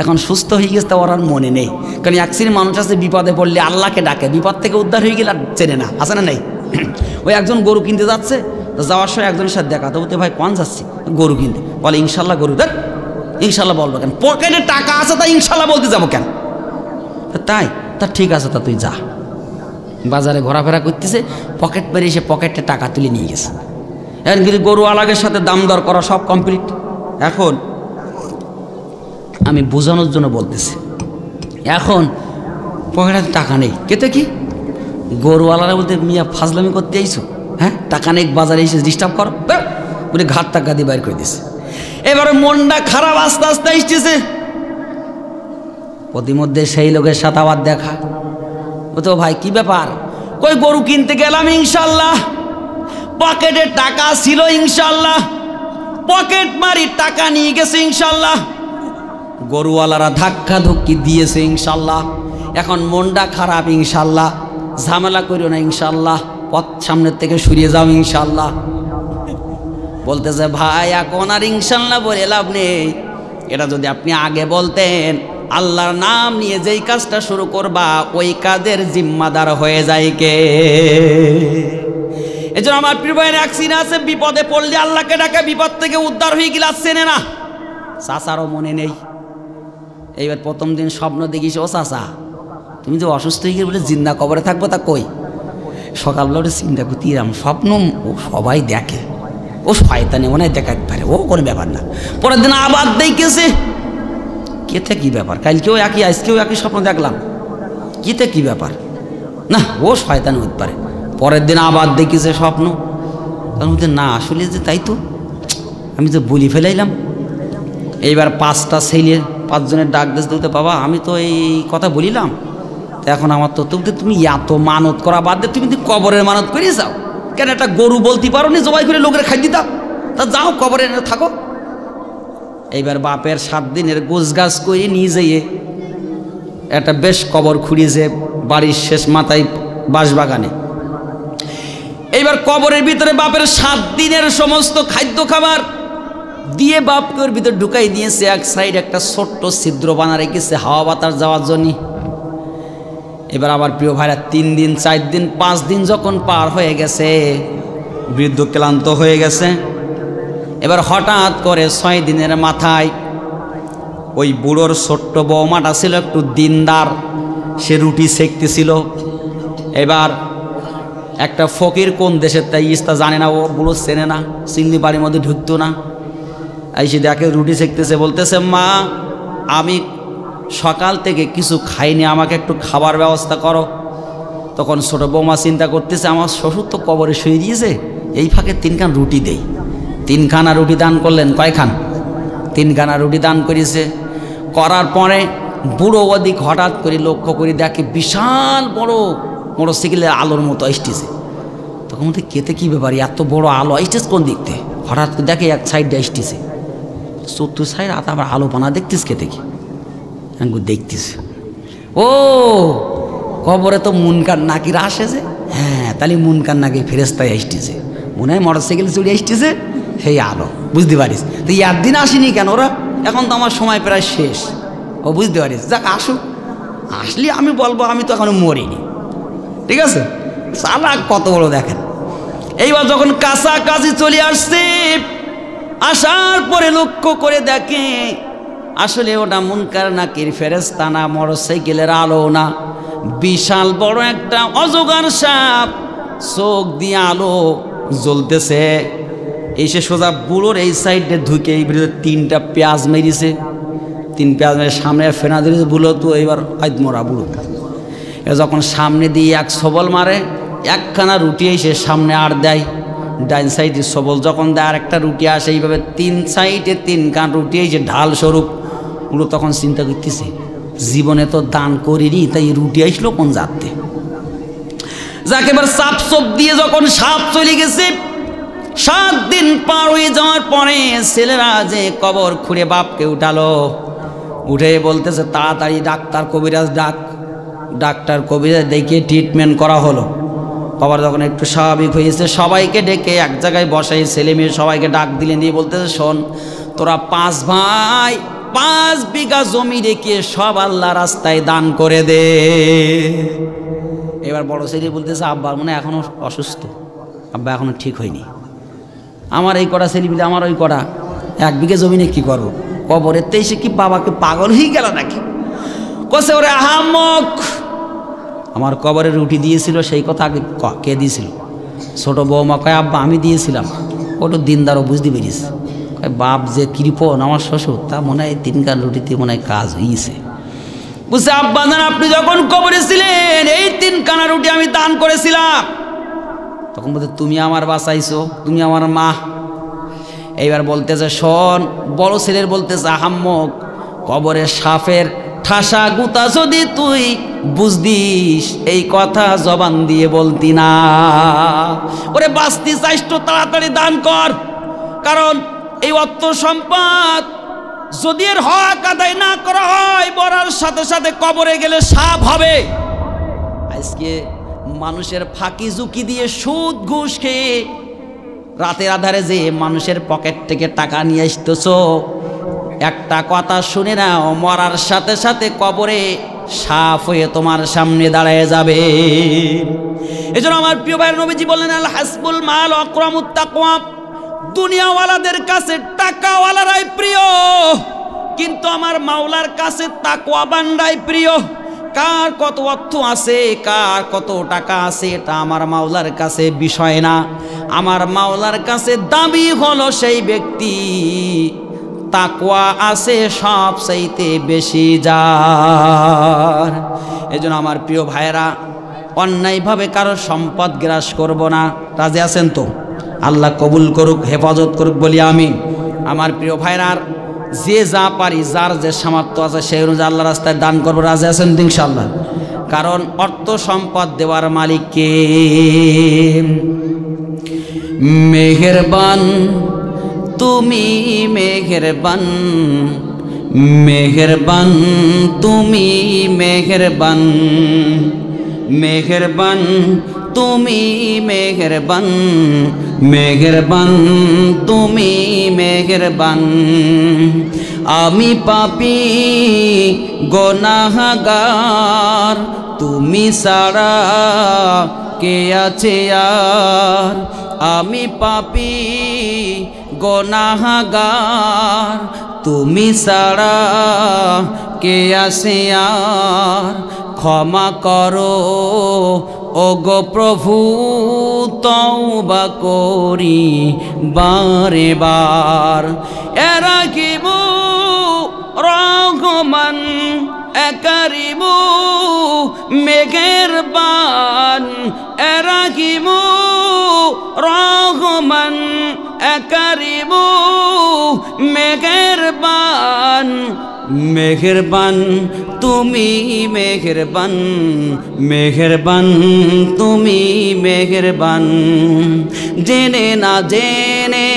Speaker 1: এখন সুস্থ হয়ে গেছে তা ওর আর মনে নেই, কারণ এক শ্রেণীর মানুষ আছে বিপদে পড়লে আল্লাহকে ডাকে, বিপদ থেকে উদ্ধার হয়ে গেলে আর চেনে না, আছে না নাই? ওই একজন গরু কিনতে যাচ্ছে, যাওয়ার সময় একজনের সাথে দেখা, তো বলতে ভাই কোন যাচ্ছি? গরু কিনতে। বলে ইনশাল্লাহ গরু। দেখ ইনশাল্লাহ বলবো কেন? পকেটে টাকা আছে তাই ইনশাল্লাহ বলতে যাবো কেন? তাই তা ঠিক আছে, তা তুই যা। বাজারে ঘোরাফেরা করতেছে, পকেট বেরিয়ে এসে পকেটে টাকা তুলে নিয়ে গেছে। এখন কিন্তু গরুওয়ালাদের সাথে দাম দর করা সব কমপ্লিট। এখন আমি বোঝানোর জন্য বলতেছি, এখন পকেটে টাকা নেই, কেতে কি গরুওয়ালারা বলতে মিয়া ফাজলামি করতে আইছো, হ্যাঁ টাকা নেই, বাজারে এসে ডিস্টার্ব করো, বলে ঘাট টাকা দিয়ে বাইর করে দিছে। এবারে মনটা খারাপ আস্তে আস্তে আসতেছে। প্রতিমধ্যে সেই লোকের সাথে আবার দেখা, ও তো ভাই কি ব্যাপার? কই গরু কিনতে গেলাম ইনশাল্লাহ, পকেটে টাকা ছিল ইনশাল্লাহ, পকেট মারি টাকা নিয়ে গেছে ইনশাল্লাহ, গরুওয়ালারা ধাক্কা ধুক্কি দিয়েছে ইনশাল্লাহ। এখন মনটা খারাপ ইনশাল্লাহ, ঝামেলা করিও না ইনশাল্লাহ, পথ সামনের থেকে সরিয়ে যাও ইনশাল্লাহ। বলতেছে ভাই এখন আর ইনশাল্লাহ বলে লাভ নেই, এটা যদি আপনি আগে বলতেন আল্লাহর নাম নিয়ে যেই কাজটা শুরু করবা ওই কাজের জিম্মাদার হয়ে যায় কে? এজন্য আমার প্রিয় ভাইয়ের এক সিন আছে, বিপদে পড়লে আল্লাহকে ডাকে, বিপদ থেকে উদ্ধার হয়ে গেলে আর চেনে না। চাচারও মনে নেই। এইবার প্রথম দিন স্বপ্ন দেখিস, ও চাচা তুমি যে অসুস্থ হয়ে গেলে বলে জিন্দা কবরে থাকবো, তা কই? সকালবেলা ওটা চিন্তা করতে এরম স্বপ্ন ও সবাই দেখে, ও শয়তানি মনে হয় দেখাতে পারে, ও কোনো ব্যাপার না। পরের দিন আবার দেখেছে, কেতে কি ব্যাপার? কালকেও একই, আজকেও একই স্বপ্ন দেখলাম, কেতে কি ব্যাপার? না ও শয়তানি হতে পারে। পরের দিন আবার দেখেছে স্বপ্ন, তার মধ্যে না আসলে যে তাই তো আমি তো বলি ফেলাইলাম। এইবার 5টা ছেলে 5 জনের ডাক দিতে বলতে, বাবা আমি তো এই কথা বলিলাম, তো এখন আমার তো তুমি এত মানত করা বাদ দিয়ে তুমি কবরের মানত করে যাও কেন? একটা গরু বলতে পারো নি জবাই করে লোকের খাই দিতাম, তা যাও কবরে থাকো। এইবার বাপের 7 দিনের গোছ গাছ করে নিয়ে যেয়ে একটা বেশ কবর খুঁড়িয়েছে বাড়ির শেষ মাথায় বাঁশবাগানে। এইবার কবরের ভিতরে বাপের 7 দিনের সমস্ত খাদ্য খাবার দিয়ে বাপকে ওর ভিতরে ঢুকাই দিয়েছে। এক সাইড একটা ছোট্ট ছিদ্র বানা রেখেছে হাওয়া বাতাস যাওয়ার জন্য। এবার আবার প্রিয় ভাইরা 3 দিন 4 দিন 5 দিন যখন পার হয়ে গেছে, বৃদ্ধ ক্লান্ত হয়ে গেছে। এবার হঠাৎ করে 6 দিনের মাথায় ওই বুড়োর ছোট্ট বৌমাটা ছিল একটু দিনদার, সে রুটি সেঁকতেছিল। এবার একটা ফকির কোন দেশের তাই ইস্তা জানে না, ও বুড়ো চেনে না, চিল্লি বাড়ির মধ্যে ঢুকতো না। এসে দেখে রুটি সেঁকতেছে, বলতেছে মা আমি সকাল থেকে কিছু খাইনি, আমাকে একটু খাবার ব্যবস্থা করো। তখন ছোট বৌমা চিন্তা করতেছে আমার শ্বশুর তো কবরে শুয়ে দিয়েছে, এই ফাঁকে 3 খান রুটি দেই। 3 খানা রুটি দান করলেন। কয়খান? 3 খানা রুটি দান করেছে। করার পরে বুড়ো ওদিক হঠাৎ করে লক্ষ্য করে দেখে বিশাল বড় মোটরসাইকেলের আলোর মতো আসতেছে। তখন মধ্যে কেতে কী ব্যাপার, এত বড় আলো আসতেছে কোন দিকতে? হঠাৎ করে দেখে এক সাইডে আসতেছে, 4 সাইড আবার আলো পানা দেখতিস কেতে কি দেখতিস। ও কবরে তো মুনকার নাকিরা আসে যে, হ্যাঁ তাহলে মুনকার নাকি ফেরেস্তায় আসতেছে, মনে হয় মোটরসাইকেল চড়ে আসতেছে সেই আলো, বুঝতে পারিস? তো একদিন আসেনি কেন ওরা? এখন তো আমার সময় প্রায় শেষ, ও বুঝতে পারিস? যাক আসুক, আসলে আমি বলবো আমি তো এখনো মরিনি, ঠিক আছে? চালাক কত বড় দেখেন। এইবার যখন কাছাকাছি চলে আসছে, আসার পরে লক্ষ্য করে দেখে আসলে ওটা মুনকার নাকির ফেরেশতা না, মোটরসাইকেলের আলো না, বিশাল বড় একটা অজগর সাপ, চোখ দিয়ে আলো জ্বলতেছে। এই সে সোজা বুড়োর এই সাইডে ঢুকে এই ভিতরে 3টা পেঁয়াজ মেরিছে, 3 পেঁয়াজ মেরে সামনে ফেনা দিয়েছে। বুড়ো তো এইবার আইদ মরা বুড়ো যখন সামনে দিয়ে এক সবল মারে, একখানা রুটি এসে সামনে আর দেয়, ডাইন সাইডে সবল যখন দেয় আর একটা রুটি আসে, এইভাবে 3 সাইডে 3 কান রুটি এসে ঢাল স্বরূপ। বুড়ো তখন চিন্তা করতেছে, জীবনে তো দান করিনি, তাই রুটি আসলো কোন যাতে। যাকে এবার সাপ চোপ দিয়ে যখন সাপ চলে গেছে, 7 দিন পার হয়ে যাওয়ার পরে ছেলেরা যে কবর খুঁড়ে বাপকে উঠালো, উঠে বলতেছে তাড়াতাড়ি ডাক্তার কবিরাজ ডাক। ডাক্তার কবিরাজ ডেকে ট্রিটমেন্ট করা হলো। বাবার যখন একটু স্বাভাবিক হয়েছে, সবাইকে ডেকে এক জায়গায় বসাই, ছেলে মেয়ে সবাইকে ডাক দিলেন, দিয়ে বলতেছে শোন, তোরা 5 ভাই 5 বিঘা জমি রেখে সব আল্লাহ রাস্তায় দান করে দে। এবার বড় ছেলে বলতেছে আব্বা মনে এখনো অসুস্থ, আব্বা এখনো ঠিক হয়নি, আমার এই কটা ছেলে মিলে আমার ওই কটা 1 বিঘা জমি নিয়ে কী করবো, কবরের তো এসে কি বাবাকে পাগল হয়ে গেল নাকি? কসে ওরে আহাম্মক, আমার কবরে রুটি দিয়েছিল সেই কথা আগে কে দিয়েছিল? ছোট বৌমা কয় আব্বা আমি দিয়েছিলাম। ওটা দিনদারও বুঝতে পেরিস, কয় বাপ যে কৃপণ আমার শ্বশুর, তা মনে হয় 3 কান রুটিতে মনে হয় কাজ হয়েছে। বুঝছে আব্বা জান আপনি যখন কবরে ছিলেন এই 3 কানা রুটি আমি দান করেছিলাম। তখন বলতে তুমি আমার বাঁচাইছো, তুমি আমার মা। এইবার বলতেছে শোন, বড় ছেলের বলতেছে আহাম্মক, কবরের সাপের ঠাসা গুতা যদি তুই বুঝদিস এই কথা জবান দিয়ে বলতি না। ওরে বাঁচতে চাইস তো তাড়াতাড়ি দান কর, কারণ এই অর্থ সম্পদ যদি এর হক আদায় না করা হয় মরার সাথে সাথে কবরে গেলে সাপ হবে। আজকে মানুষের ফাঁকি ঝুঁকি দিয়ে সুদ ঘুষ খেয়ে রাতের আধারে যে মানুষের পকেট থেকে টাকা নিয়ে আসতেছ, একটা কথা শুনে নাও, মরার সাথে সাথে কবরে সাপ হয়ে তোমার সামনে দাঁড়ায় যাবে। এজন্য আমার প্রিয় ভাইয়ের নবীজি বললেন আল হাসবুল মাল আকরামুত তাকওয়া। দুনিয়াওয়ালাদের কাছে টাকাওয়ালারাই প্রিয়, কিন্তু আমার মাওলার কাছে তাকওয়াবানরাই প্রিয়। কার কত অর্থ আছে, কার কত টাকা আছে, এটা আমার মাওলার কাছে বিষয় না। আমার মাওলার কাছে দাবি হলো সেই ব্যক্তি তাকওয়া আছে সব চাইতে বেশি যার। এজন্য আমার প্রিয় ভাইয়েরা, অন্যায়ভাবে কারো সম্পদ গ্রাস করব না। রাজি আছেন তো? আল্লাহ কবুল করুক, হেফাজত করুক বলি আমিন। আমার প্রিয় ভাইরা, যে যা পারি, যার যে সামর্থ্য আছে সেই অনুযায়ী আল্লাহ রাস্তায় দান করবো। রাজি আছেন ইনশাআল্লাহ? কারণ অর্থ সম্পদ দেওয়ার মালিক কে? মেহেরবান তুমি, মেহেরবান, মেহেরবান তুমি, মেহেরবান, মেহেরবান তুমি, মেহেরবান, মেহেরবান তুমি, মেহেরবান। আমি পাপী গুনাহগার, তুমি ছাড়া কে আছে আর? আমি পাপী গুনাহগার, তুমি ছাড়া কে আছে আর? ক্ষমা করো ওগো প্রভু, তওবা করি বারে বার। এরাকিমু রহমান একারিমু মেহেরবান, এরাকিমু রহমান একারিমু মেহেরবান। মেহেরবান তুমি, মেহেরবান, মেহেরবান তুমি, মেহেরবান। জেনে না জেনে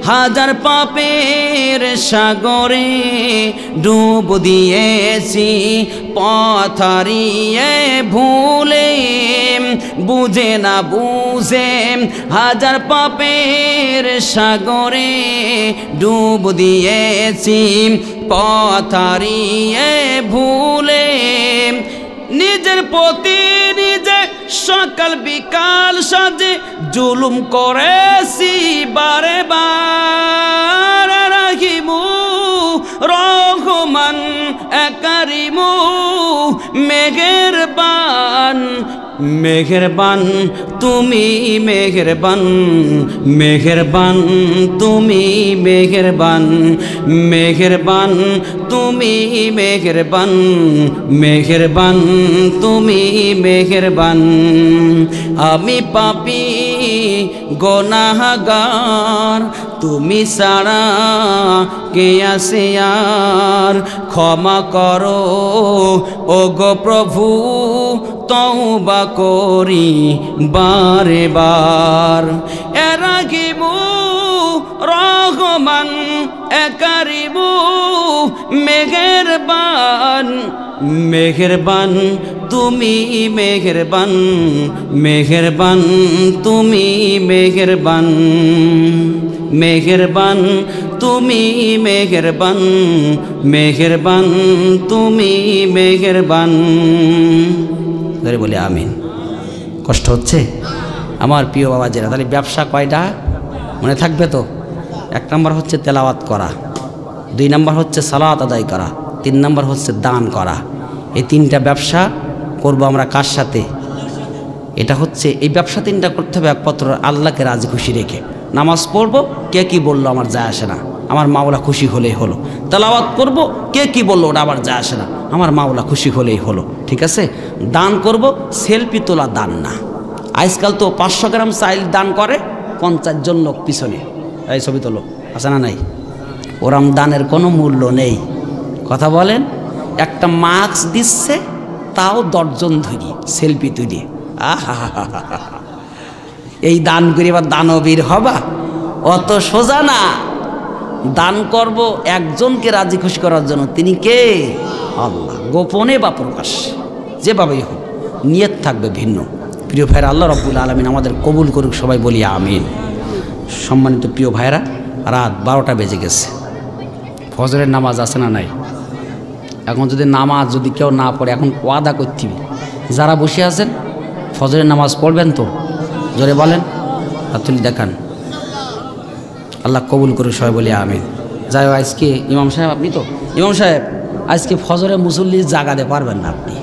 Speaker 1: হাজার পাপের সাগরে ডুব দিয়েছি, পথ হারিয়ে ভুলে, বুঝে না বুঝে হাজার পাপের সাগরে ডুব দিয়েছি, পথ হারিয়ে ভুলে। নিজের প্রতি নিজে সকাল বিকাল সাজে জুলুম করেছি বারে বার। রাহিমু রহমান একারিমু মেহেরবান, মেহেরবান তুমি মেহেরবান, মেহেরবান তুমি মেহেরবান, মেহেরবান তুমি মেহেরবান, মেহেরবান তুমি মেহেরবান। আমি পাপী গুনাহগার, তুমি ছাড়া কে আছে আর, ক্ষমা করো ওগো প্রভু, তওবা করি বারে বার। এরাগিবু রহমান একারিবু মেহেরবান, মেহেরবান তুমি মেহেরবান, মেহেরবান তুমি মেহেরবান, মেহেরবান তুমি মেহেরবান, মেহেরবান তুমি মেহেরবান। ধরে বলি আমিন। কষ্ট হচ্ছে আমার প্রিয় বাবাজিরা? তাহলে ব্যবসা কয়টা মনে থাকবে তো? 1 নম্বর হচ্ছে তেলাওয়াত করা, 2 নম্বর হচ্ছে সালাত আদায় করা, 3 নম্বর হচ্ছে দান করা। এই 3টা ব্যবসা করব আমরা কার সাথে? এটা হচ্ছে এই ব্যবসা 3টা করতে হবে একমাত্র আল্লাহকে রাজি খুশি রেখে। নামাজ পড়ব, কে কি বললো আমার যায় আসে না, আমার মাওলা খুশি হলেই হলো। তেলাওয়াত করব, কে কি বললো ওটা আমার যায় আসে না, আমার মাওলা খুশি হলেই হলো। ঠিক আছে? দান করব, সেলফি তোলা দান না। আজকাল তো 500 গ্রাম চাইল দান করে 50 জন লোক পিছনে, এই ছবি তোলো, আছে না নাই? ওরম দানের কোনো মূল্য নেই। কথা বলেন? একটা মাস্ক দিচ্ছে, তাও 10 জন ধরি সেলফি তুলি। আহা, এই দান করি বা দানবীর হবা? অত সোজা না। দান করব একজনকে রাজি খুশি করার জন্য, তিনি কে? আল্লাহ। গোপনে বা প্রকাশ্যে যেভাবেই হোক, নিয়ত থাকবে ভিন্ন। প্রিয় ভাইরা, আল্লাহ রাব্বুল আলামিন আমাদের কবুল করুক, সবাই বলি আমিন। সম্মানিত প্রিয় ভাইরা, রাত 12টা বেজে গেছে, ফজরের নামাজ আছে না নাই? এখন যদি নামাজ যদি কেউ না পড়ে, এখন ওয়াদা করতে হবে, যারা বসে আছেন ফজরের নামাজ পড়বেন তো? জোরে বলেন, আর তুলি দেখান। আল্লাহ কবুল করুক, সবাই বলি আমিন। যাই হোক, আজকে ইমাম সাহেব, আপনি তো ইমাম সাহেব, আজকে ফজরে মুসল্লি জাগাতে পারবেন না আপনি।